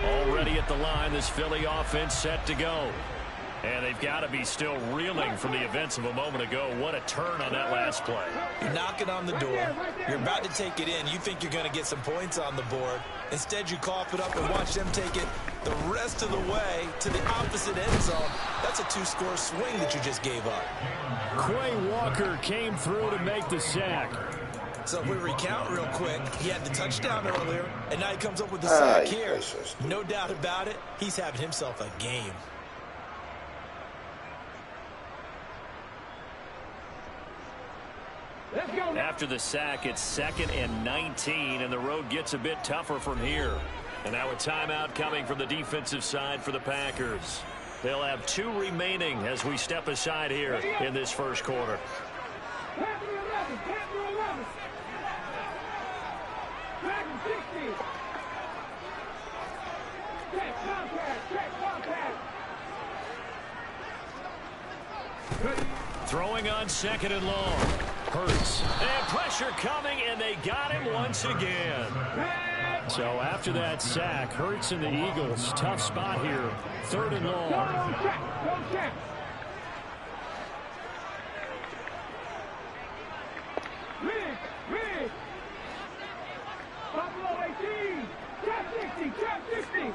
[SPEAKER 1] Already at the line, this Philly offense set to go. And they've got to be still reeling from the events of a moment ago. What a turn on that last play.
[SPEAKER 2] You're knocking on the door. You're about to take it in. You think you're going to get some points on the board. Instead, you cough it up and watch them take it the rest of the way to the opposite end zone. That's a 2-score swing that you just gave up.
[SPEAKER 1] Quay Walker came through to make the sack.
[SPEAKER 2] So if we recount real quick, he had the touchdown earlier, and now he comes up with the sack here. No doubt about it, he's having himself a game.
[SPEAKER 1] After the sack, it's 2nd and 19, and the road gets a bit tougher from here. And now a timeout coming from the defensive side for the Packers. They'll have 2 remaining as we step aside here in this first quarter. Throwing on 2nd and long. Hurts. And pressure coming, and they got him once again. So after that sack, Hurts and the Eagles, tough spot here. 3rd and long.
[SPEAKER 5] Buffalo 18. Trap 60. Trap 60.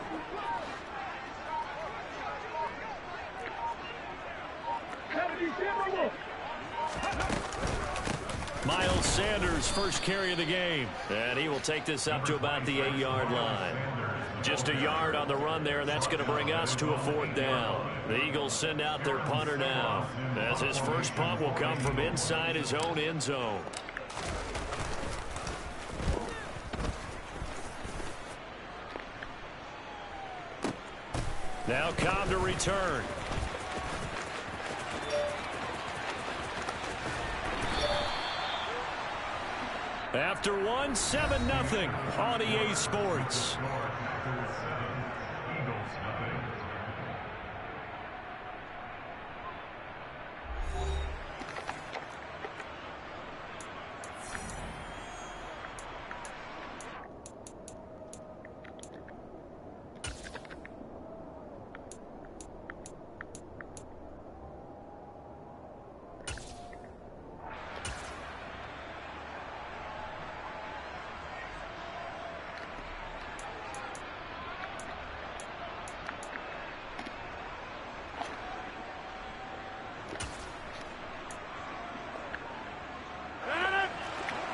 [SPEAKER 1] Miles Sanders, first carry of the game. And he will take this up to about the 8-yard line. Just a yard on the run there, and that's going to bring us to a 4th down. The Eagles send out their punter now, as his first punt will come from inside his own end zone. Now Cobb to return. After one, 7-0 on EA Sports.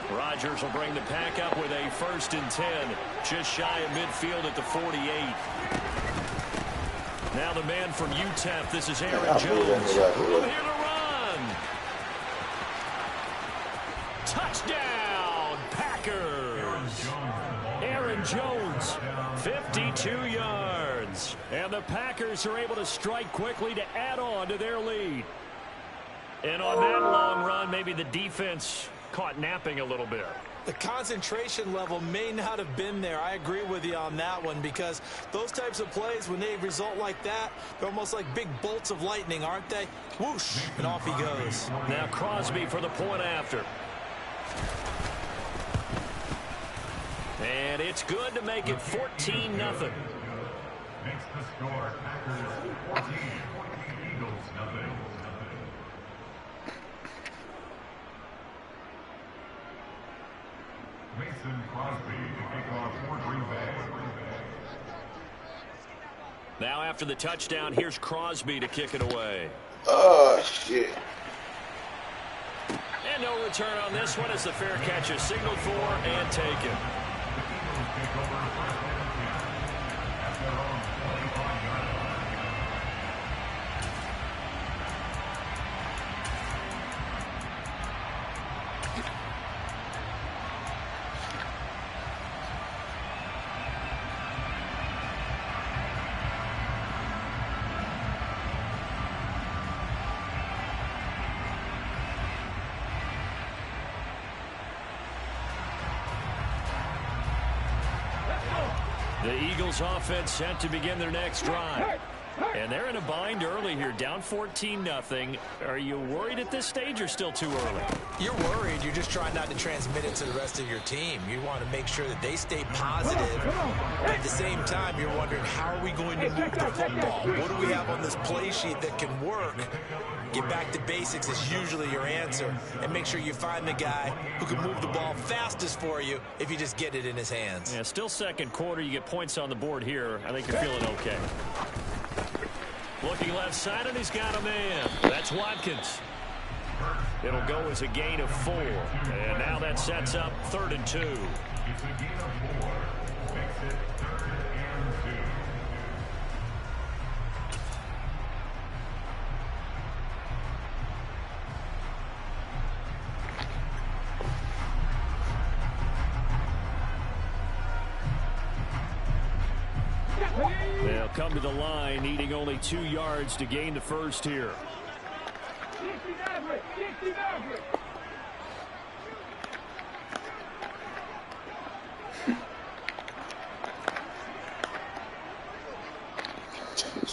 [SPEAKER 1] Rodgers will bring the pack up with a 1st and 10, just shy of midfield at the 48. Now the man from UTEP, this is Aaron Jones. Here to run. Touchdown, Packers. Aaron Jones, 52 yards. And the Packers are able to strike quickly to add on to their lead. And on that long run, maybe the defense caught napping a little bit.
[SPEAKER 2] The concentration level may not have been there. I agree with you on that one, because those types of plays, when they result like that, they're almost like big bolts of lightning, aren't they? Whoosh, and off he goes.
[SPEAKER 1] Now Crosby for the point after. And it's good to make it 14-0.
[SPEAKER 9] Makes the score Packers 14, Eagles nothing. Mason Crosby to kick off for Green Bay.
[SPEAKER 1] Now after the touchdown, here's Crosby to kick it away.
[SPEAKER 3] Oh, shit.
[SPEAKER 1] And no return on this one as the fair catch is signaled for and taken. The Eagles offense set to begin their next drive. And they're in a bind early here, down 14-0. Are you worried at this stage or still too early?
[SPEAKER 2] You're worried. You're just trying not to transmit it to the rest of your team. You want to make sure that they stay positive. But at the same time, you're wondering, how are we going to move the football? What do we have on this play sheet that can work? Get back to basics is usually your answer. And make sure you find the guy who can move the ball fastest for you if you just get it in his hands.
[SPEAKER 1] Yeah, still second quarter. You get points on the board here. I think you're feeling okay. Looking left side, and he's got a man. That's Watkins. It'll go as a gain of 4. And now that sets up 3rd and 2.
[SPEAKER 9] It's a gain of 4. Makes it 3rd and 2.
[SPEAKER 1] They'll come to the line, needing only 2 yards to gain the first here.
[SPEAKER 5] 60 Maverick.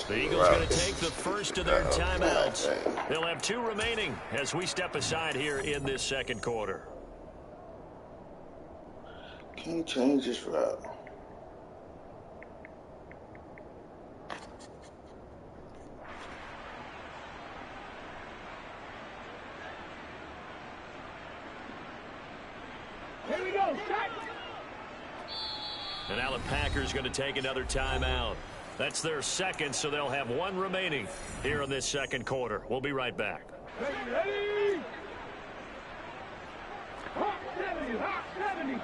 [SPEAKER 1] The Eagles going to take the first of their timeouts. They'll have 2 remaining as we step aside here in this second quarter.
[SPEAKER 3] Can't change this route.
[SPEAKER 5] Here we go. Shot.
[SPEAKER 1] And now the Packers going to take another timeout. That's their second, so they'll have 1 remaining here in this second quarter. We'll be right back.
[SPEAKER 5] Ready? Hot 70, hot 70.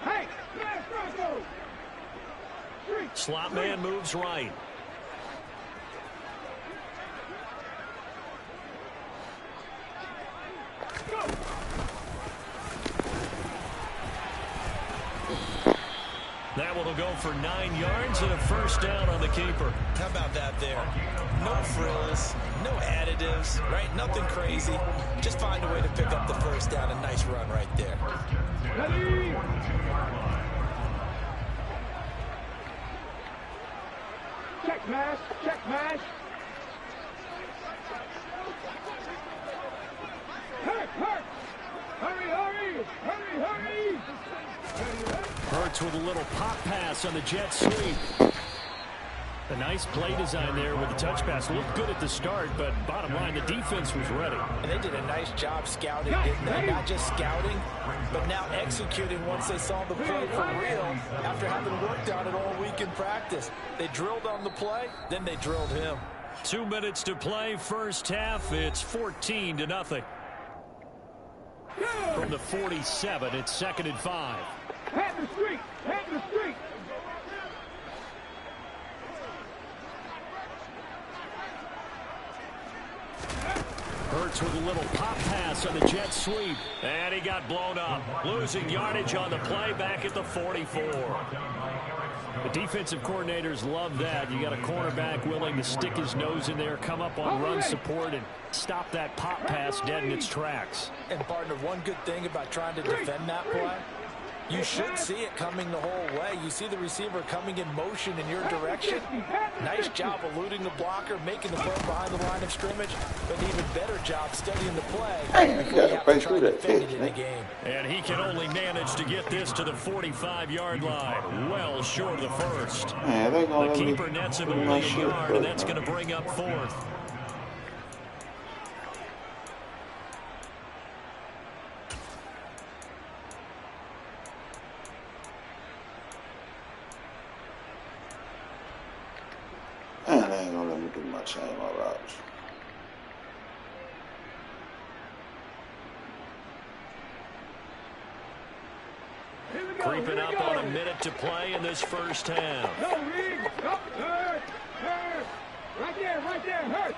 [SPEAKER 5] Hey, smash Bronco.
[SPEAKER 1] Slot man moves right.
[SPEAKER 5] Go.
[SPEAKER 1] That one will go for 9 yards and a first down on the keeper.
[SPEAKER 2] How about that there? No frills, no additives, right? Nothing crazy. Just find a way to pick up the first down. A nice run right there.
[SPEAKER 5] Ready? Check mash, check mash. Hurt, hurt. Hurry, hurry, hurry, hurry.
[SPEAKER 1] Hurts with a little pop pass on the jet sweep. A nice play design there with the touch pass. Looked good at the start, but bottom line, the defense was ready.
[SPEAKER 2] And they did a nice job scouting, didn't they? Not just scouting, but now executing once they saw the play for real after having worked on it all week in practice. They drilled on the play, then they drilled him.
[SPEAKER 1] 2 minutes to play, first half. It's 14-0. From the 47, it's 2nd and 5.
[SPEAKER 5] Head the street, head the street.
[SPEAKER 1] Hurts with a little pop pass on the jet sweep. And he got blown up. Losing yardage on the play back at the 44. The defensive coordinators love that. You got a cornerback willing to stick his nose in there, come up on run support, and stop that pop pass dead in its tracks.
[SPEAKER 2] And partner, one good thing about trying to defend that play, you should see it coming the whole way. You see the receiver coming in motion in your direction. Nice job eluding the blocker, making the throw behind the line of scrimmage, but an even better job studying the play before you have to try to defend it in the game.
[SPEAKER 1] And he can only manage to get this to the 45-yard line, well short of the first.
[SPEAKER 3] Man,
[SPEAKER 1] the keeper nets him only a yard, and that's going to bring up 4th.
[SPEAKER 3] Man, they ain't gonna let me do my chain my routes.
[SPEAKER 1] Creeping up on a minute to play in this first half.
[SPEAKER 5] No, Reed. No, hurt. Hurt. Right there, hurt.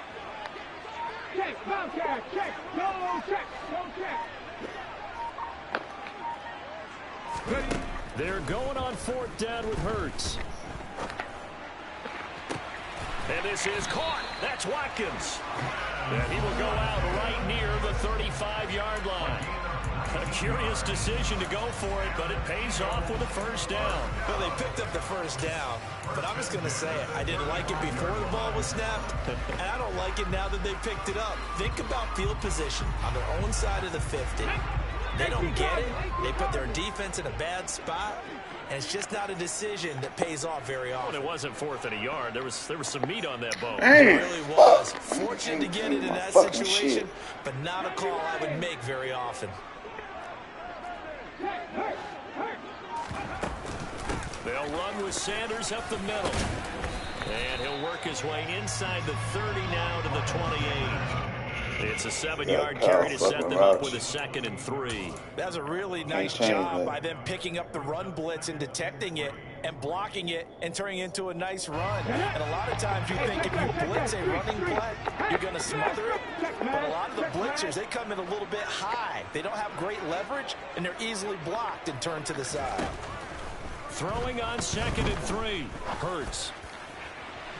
[SPEAKER 5] Check, Bobcat, check. No, check, no check. Ready?
[SPEAKER 1] They're going on 4th down with Hurts. And this is caught. That's Watkins. And he will go out right near the 35-yard line. A curious decision to go for it, but it pays off with a first down.
[SPEAKER 2] Well, they picked up the first down, but I'm just going to say it. I didn't like it before the ball was snapped, and I don't like it now that they picked it up. Think about field position on their own side of the 50. They don't get it. They put their defense in a bad spot, and it's just not a decision that pays off very often.
[SPEAKER 1] Well, it wasn't 4th and a yard. There was some meat on that bone.
[SPEAKER 2] It really was. Fortunate to get it in that situation, but not a call I would make very often.
[SPEAKER 1] They'll run with Sanders up the middle. And he'll work his way inside the 30 now to the 28. It's a 7-yard carry to set them up with a 2nd and 3.
[SPEAKER 2] That's a really nice job by them picking up the run blitz and detecting it and blocking it and turning it into a nice run. And a lot of times you think if you blitz a running play, you're going to smother it. But a lot of the blitzers, they come in a little bit high. They don't have great leverage, and they're easily blocked and turned to the side.
[SPEAKER 1] Throwing on 2nd and 3. Hurts.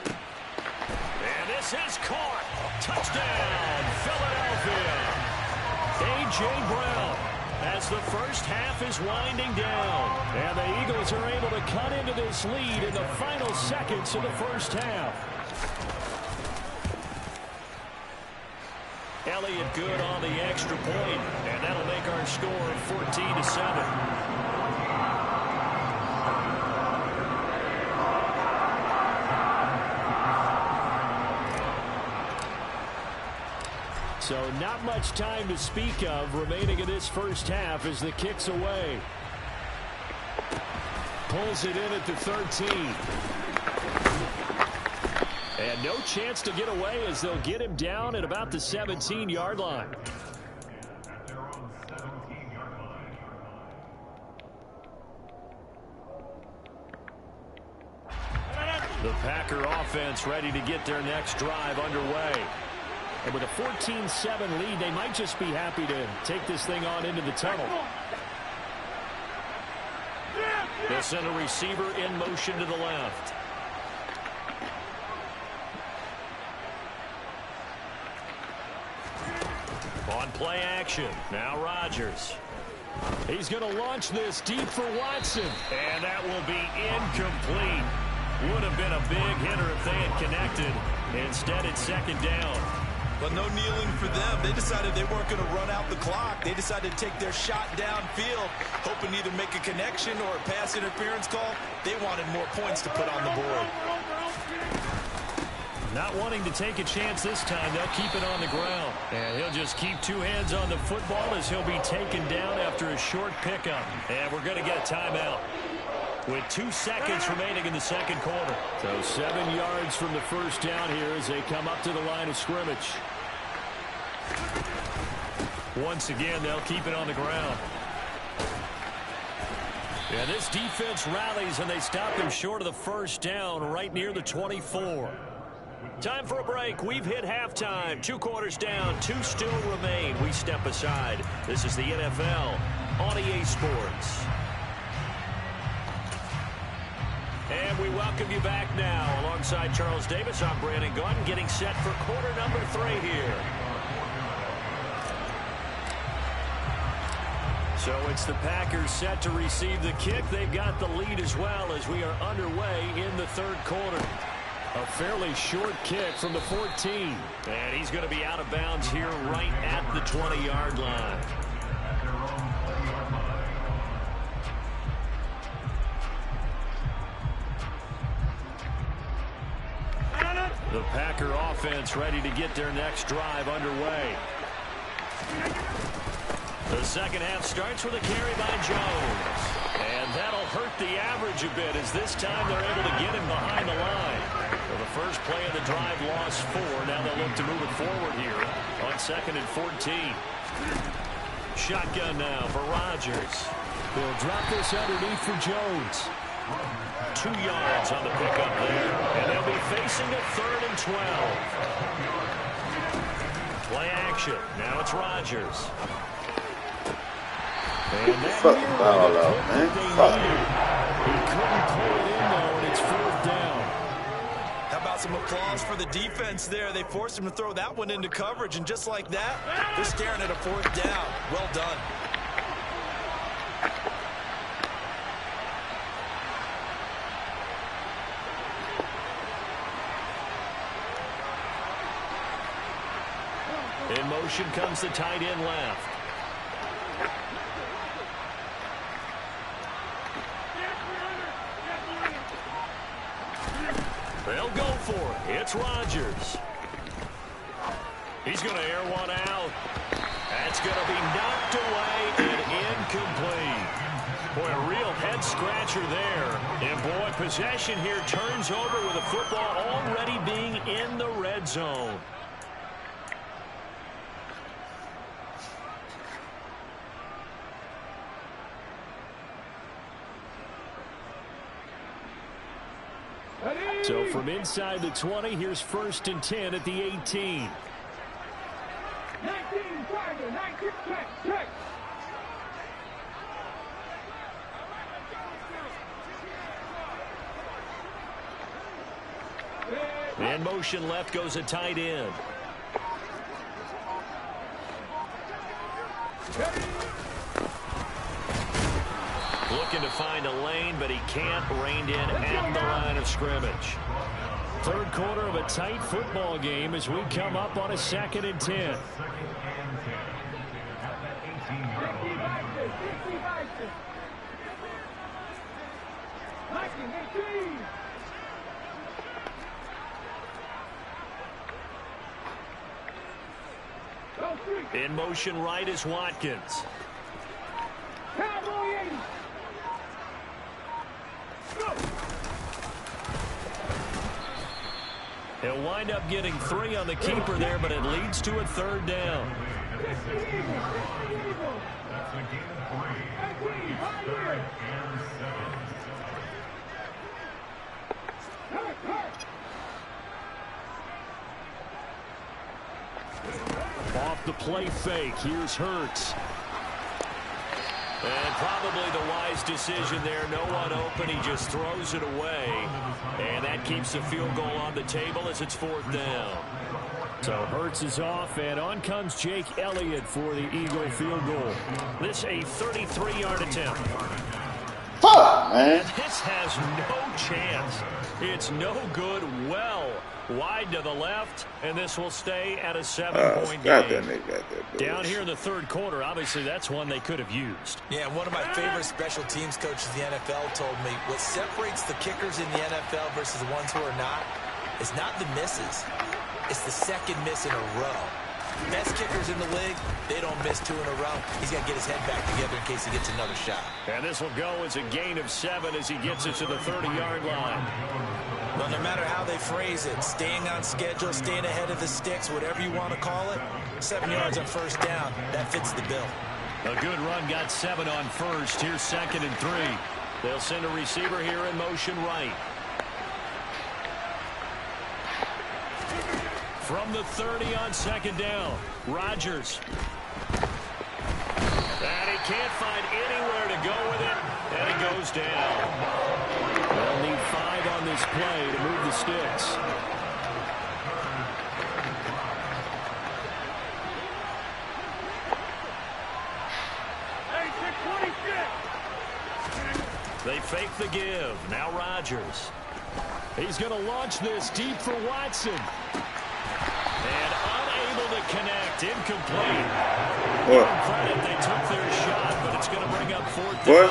[SPEAKER 1] And this is caught. Touchdown, Philadelphia. A.J. Brown as the first half is winding down. And the Eagles are able to cut into this lead in the final seconds of the first half. Elliott good on the extra point, and that'll make our score 14-7. So not much time to speak of remaining in this first half as the kick's away. Pulls it in at the 13. And no chance to get away as they'll get him down at about the 17-yard line. The Packer offense ready to get their next drive underway. And with a 14-7 lead, they might just be happy to take this thing on into the tunnel. They'll send a receiver in motion to the left. On play action, now Rodgers. He's going to launch this deep for Watson. And that will be incomplete. Would have been a big hitter if they had connected. Instead, it's 2nd down.
[SPEAKER 2] But no kneeling for them. They decided they weren't going to run out the clock. They decided to take their shot downfield, hoping to either make a connection or a pass interference call. They wanted more points to put on the board.
[SPEAKER 1] Not wanting to take a chance this time, they'll keep it on the ground. And he'll just keep 2 hands on the football as he'll be taken down after a short pickup. And we're going to get a timeout with 2 seconds remaining in the second quarter. So 7 yards from the first down here as they come up to the line of scrimmage. Once again, they'll keep it on the ground. Yeah, this defense rallies and they stop them short of the first down right near the 24. Time for a break. We've hit halftime. 2 quarters down, 2 still remain. We step aside. This is the NFL on EA Sports. And we welcome you back now. Alongside Charles Davis, I'm Brandon Gunn, getting set for quarter number 3 here. So it's the Packers set to receive the kick. They've got the lead as well as we are underway in the third quarter. A fairly short kick from the 14. And he's going to be out of bounds here right at the 20-yard line. The Packer offense ready to get their next drive underway. The second half starts with a carry by Jones. And that'll hurt the average a bit as this time they're able to get him behind the line. Well, the first play of the drive lost 4. Now they'll look to move it forward here on 2nd and 14. Shotgun now for Rodgers. They'll drop this underneath for Jones. 2 yards on the pickup there. And they'll be facing a 3rd and 12. Play action. Now it's Rodgers. And that
[SPEAKER 3] ball out, man.
[SPEAKER 1] He couldn't pull it in, though, and it's 4th down.
[SPEAKER 2] How about some applause for the defense there? They forced him to throw that one into coverage, and just like that, they're staring at a 4th down. Well done.
[SPEAKER 1] In motion comes the tight end left. They'll go for it. It's Rodgers. He's going to air one out. That's going to be knocked away and incomplete. Boy, a real head-scratcher there. And, boy, possession here turns over with the football already being in the red zone. So from inside the 20, here's 1st and 10 at the 18.
[SPEAKER 5] 19, Tiger, 19, check.
[SPEAKER 1] In motion left goes a tight end. Looking to find a lane, but he can't. Reined in at the line of scrimmage. Third quarter of a tight football game as we come up on a 2nd and 10. In motion right is Watkins. He'll wind up getting 3 on the keeper there, but it leads to a 3rd down.
[SPEAKER 9] That's a gain of 3. It's 3rd and 7.
[SPEAKER 1] Off the play fake, here's Hurts. And probably the wise decision there. No one open. He just throws it away. And that keeps the field goal on the table as it's 4th down. So Hurts is off, and on comes Jake Elliott for the Eagle field goal. This a 33-yard attempt.
[SPEAKER 3] Fuck, man.
[SPEAKER 1] This has no chance. It's no good. Well wide to the left, and this will stay at a 7-point game. Down here in the 3rd quarter, obviously that's one they could have used.
[SPEAKER 2] Yeah, one of my favorite special teams coaches in the NFL told me what separates the kickers in the NFL versus the ones who are not is not the misses. It's the second miss in a row. Best kickers in the league, they don't miss 2 in a row. He's got to get his head back together in case he gets another shot.
[SPEAKER 1] And this will go as a gain of 7 as he gets it to the 30-yard line.
[SPEAKER 2] Well, no matter how they phrase it, staying on schedule, staying ahead of the sticks, whatever you want to call it, 7 yards on 1st down, that fits the bill.
[SPEAKER 1] A good run got 7 on 1st. Here's 2nd and 3. They'll send a receiver here in motion right. From the 30 on 2nd down, Rodgers. And he can't find anywhere to go with it, and it goes down. They'll need 5 on this play to move the sticks. They fake the give. Now Rodgers. He's going to launch this deep for Watson. And unable to connect. Incomplete.
[SPEAKER 3] What?
[SPEAKER 2] Credit, they took their shot, but it's going to bring up 4th down.
[SPEAKER 3] What?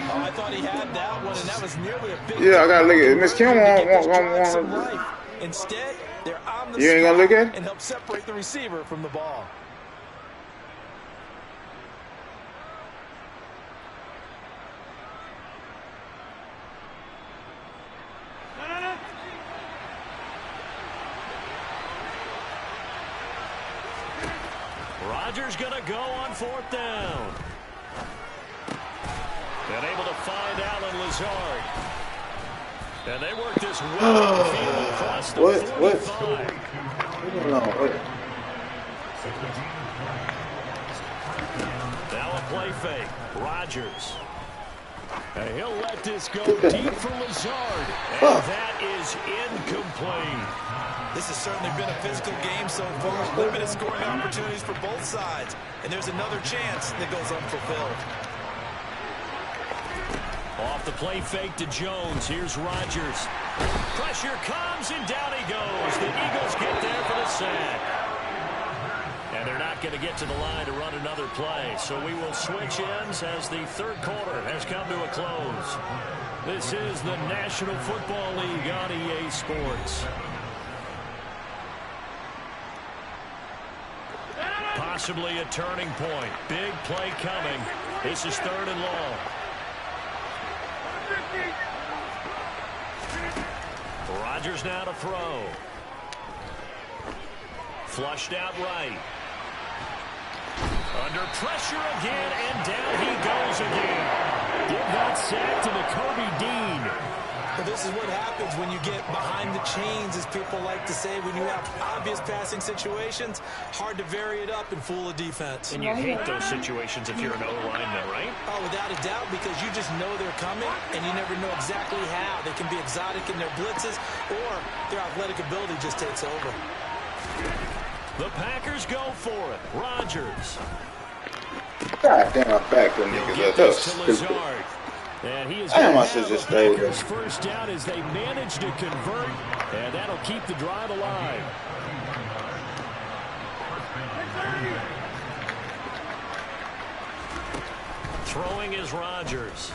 [SPEAKER 2] Oh, I thought he had that one, and that was nearly a big...
[SPEAKER 3] Yeah, I got to look at it. Miss Kim want.
[SPEAKER 2] Instead, they're on the
[SPEAKER 3] You ain't going to look at it?
[SPEAKER 2] and help separate the receiver from the ball.
[SPEAKER 1] Rodgers going to go on 4th down. And able to find Allen Lazard. And they work this well field across the 45. Now a play fake. Rodgers. And he'll let this go deep for Lazard. And that is incomplete.
[SPEAKER 2] This has certainly been a physical game so far. Limited scoring opportunities for both sides. And there's another chance that goes unfulfilled.
[SPEAKER 1] Off the play fake to Jones. Here's Rodgers. Pressure comes, and down he goes. The Eagles get there for the sack. And they're not going to get to the line to run another play. So we will switch ends as the third quarter has come to a close. This is the National Football League on EA Sports. Possibly a turning point. Big play coming. This is 3rd and long. Rodgers now to throw. Flushed out right. Under pressure again, and down he goes again. Give that sack to the Kobe Dean.
[SPEAKER 2] But this is what happens when you get behind the chains, as people like to say. When you have obvious passing situations, hard to vary it up and fool a defense.
[SPEAKER 1] And you hate those situations if you're an O-lineman, right?
[SPEAKER 2] Oh, without a doubt, because you just know they're coming, and you never know exactly how. They can be exotic in their blitzes, or their athletic ability just takes over.
[SPEAKER 1] The Packers go for it. Rodgers.
[SPEAKER 3] God damn, I backed them niggas up.
[SPEAKER 1] And he is
[SPEAKER 3] damn, I should just stay there.
[SPEAKER 1] First down as they manage to convert, and that'll keep the drive alive. Throwing is Rodgers.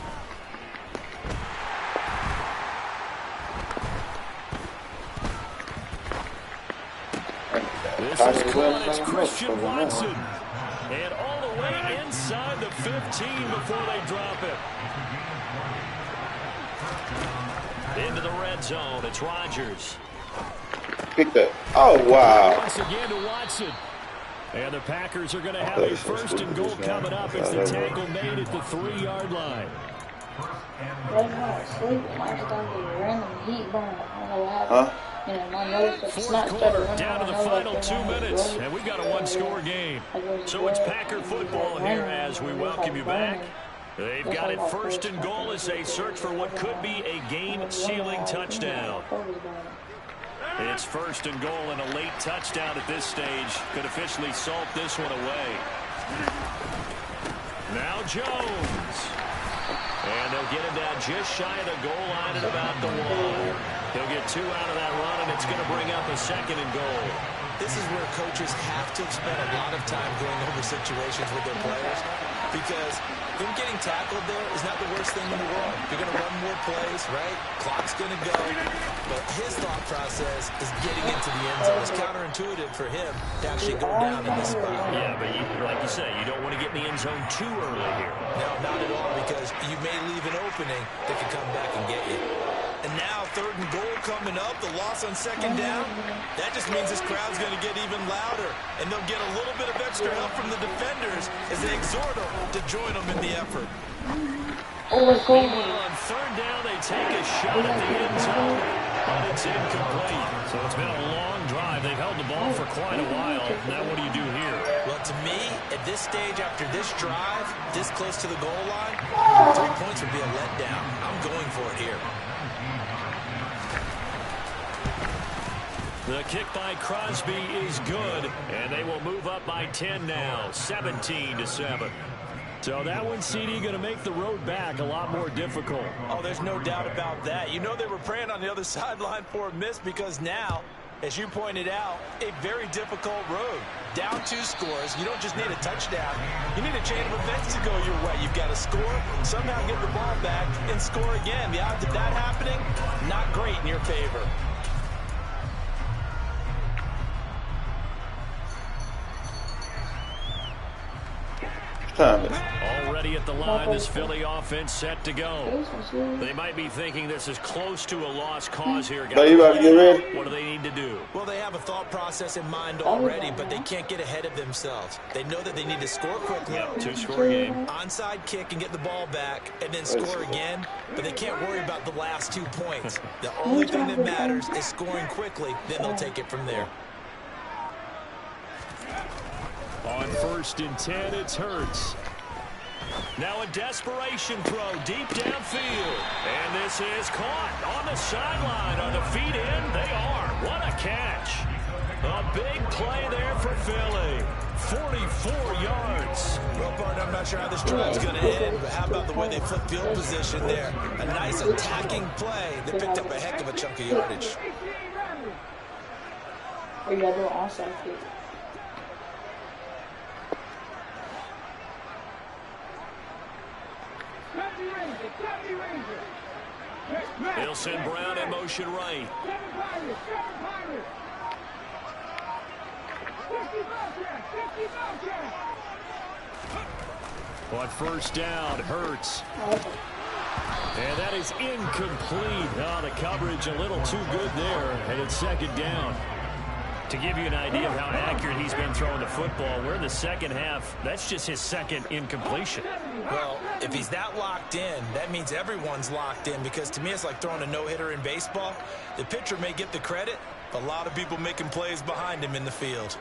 [SPEAKER 1] This is caught. It's Christian Watson. And all the way inside the 15 before they drop it. Into the red zone. It's Rodgers.
[SPEAKER 3] Pick that. Oh, wow.
[SPEAKER 1] Once again to Watson. And the Packers are going to have a 1st and goal coming up. It's the tackle made at the 3-yard line.
[SPEAKER 3] Huh?
[SPEAKER 1] Fourth quarter, down to the final 2 minutes, and we've got a one-score game. So it's Packer football here as we welcome you back. They've got it 1st and goal as they search for what could be a game-sealing touchdown. It's 1st and goal, and a late touchdown at this stage could officially salt this one away. Now Jones. And they'll get him down just shy of the goal line at about the 1. He'll get 2 out of that run, and it's going to bring up a 2nd and goal.
[SPEAKER 2] This is where coaches have to spend a lot of time going over situations with their players, because them getting tackled there is not the worst thing in the world. You're going to run more plays, right? Clock's going to go. But his thought process is getting into the end zone. It's counterintuitive for him to actually go down in this spot.
[SPEAKER 1] Yeah, but like you say, you don't want to get in the end zone too early here.
[SPEAKER 2] No, not at all, because you may leave an opening that could come back and get you. And now 3rd and goal coming up, the loss on 2nd down. That just means this crowd's going to get even louder, and they'll get a little bit of extra help from the defenders as they exhort them to join them in the effort.
[SPEAKER 1] On 3rd down, they take a shot at the end zone, but it's incomplete. So it's been a long drive. They've held the ball for quite a while. Now what do you do here?
[SPEAKER 2] Well, to me, at this stage, after this drive, this close to the goal line, 3 points would be a letdown. I'm going for it here.
[SPEAKER 1] The kick by Crosby is good, and they will move up by 10 now, 17-7. So that one, CD, going to make the road back a lot more difficult.
[SPEAKER 2] Oh, there's no doubt about that. You know they were praying on the other sideline for a miss, because now, as you pointed out, a very difficult road. Down 2 scores. You don't just need a touchdown. You need a chain of events to go your way. You've got to score, somehow get the ball back, and score again. The odds of that happening, not great in your favor.
[SPEAKER 1] Already at the line, this Philly offense set to go. They might be thinking this is close to a lost cause here, guys.
[SPEAKER 3] So you about to get ready?
[SPEAKER 1] What do they need to do?
[SPEAKER 2] Well, they have a thought process in mind already, but they can't get ahead of themselves. They know that they need to score quickly.
[SPEAKER 1] Yep, 2-score game.
[SPEAKER 2] Onside kick and get the ball back, and then score again. But they can't worry about the last 2 points. The only thing that matters is scoring quickly. Then they'll take it from there.
[SPEAKER 1] On 1st and 10, it's Hurts. Now a desperation throw deep downfield. And this is caught on the sideline. Are the feet in? They are. What a catch. A big play there for Philly. 44 yards.
[SPEAKER 2] Well, Bart, I'm not sure how this drive's going to end, but how about the way they flip field position there? A nice attacking play that picked up a heck of a chunk of yardage.
[SPEAKER 4] Or you gotta do an onside kick.
[SPEAKER 1] They'll send Brown in motion right. On first down, Hurts. And that is incomplete. Oh, the coverage a little too good there, and it's second down. To give you an idea of how accurate he's been throwing the football, we're in the second half. That's just his second incompletion.
[SPEAKER 2] Well, if he's that locked in, that means everyone's locked in, because to me it's like throwing a no-hitter in baseball. The pitcher may get the credit, but a lot of people making plays behind him in the field.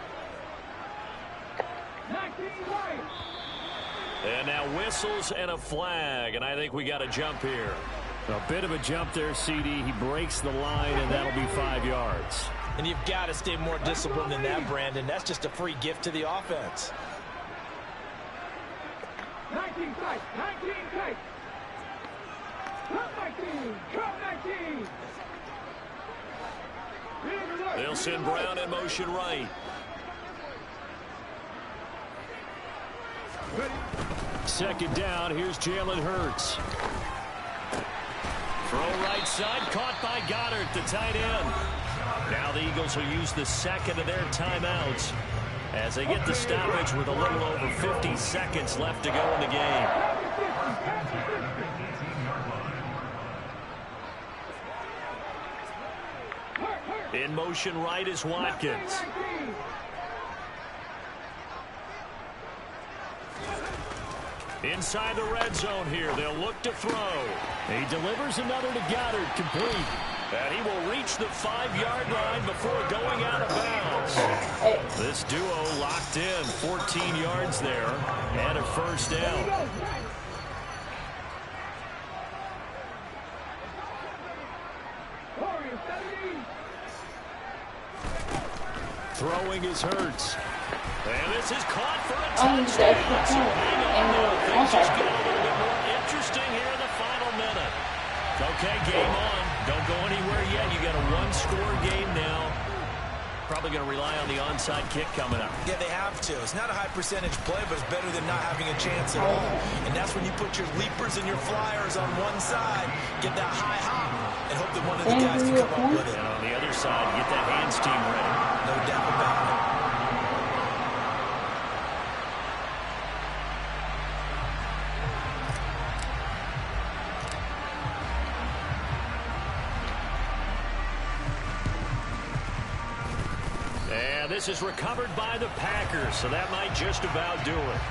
[SPEAKER 1] And now whistles and a flag, and I think we got a jump here. A bit of a jump there, CD. He breaks the line, and that'll be 5 yards.
[SPEAKER 2] And you've got to stay more disciplined than that, Brandon. That's just a free gift to the offense.
[SPEAKER 5] 19 tight, 19 tight. Come 19, come 19.
[SPEAKER 1] They'll send Brown in motion right. Second down, here's Jalen Hurts. Throw right side, caught by Goddard, the tight end. Now the Eagles will use the second of their timeouts as they get the stoppage with a little over 50 seconds left to go in the game. In motion right is Watkins. Inside the red zone here, they'll look to throw. He delivers another to Goddard, complete. And he will reach the 5-yard line before going out of bounds. This duo locked in, 14 yards there, and a first down. Throwing is Hurts. And this is caught for a touchdown. Things just get a little bit more interesting here in the final minute. Okay, game on. Don't go anywhere yet. You got a one-score game now. Probably going to rely on the onside kick coming up.
[SPEAKER 2] Yeah, they have to. It's not a high percentage play, but it's better than not having a chance at all. And that's when you put your leapers and your flyers on one side, get that high hop, and hope that one of the guys can come up with it.
[SPEAKER 1] And on the other side, get that hands team ready.
[SPEAKER 2] No doubt about it.
[SPEAKER 1] This is recovered by the Packers, so that might just about do it.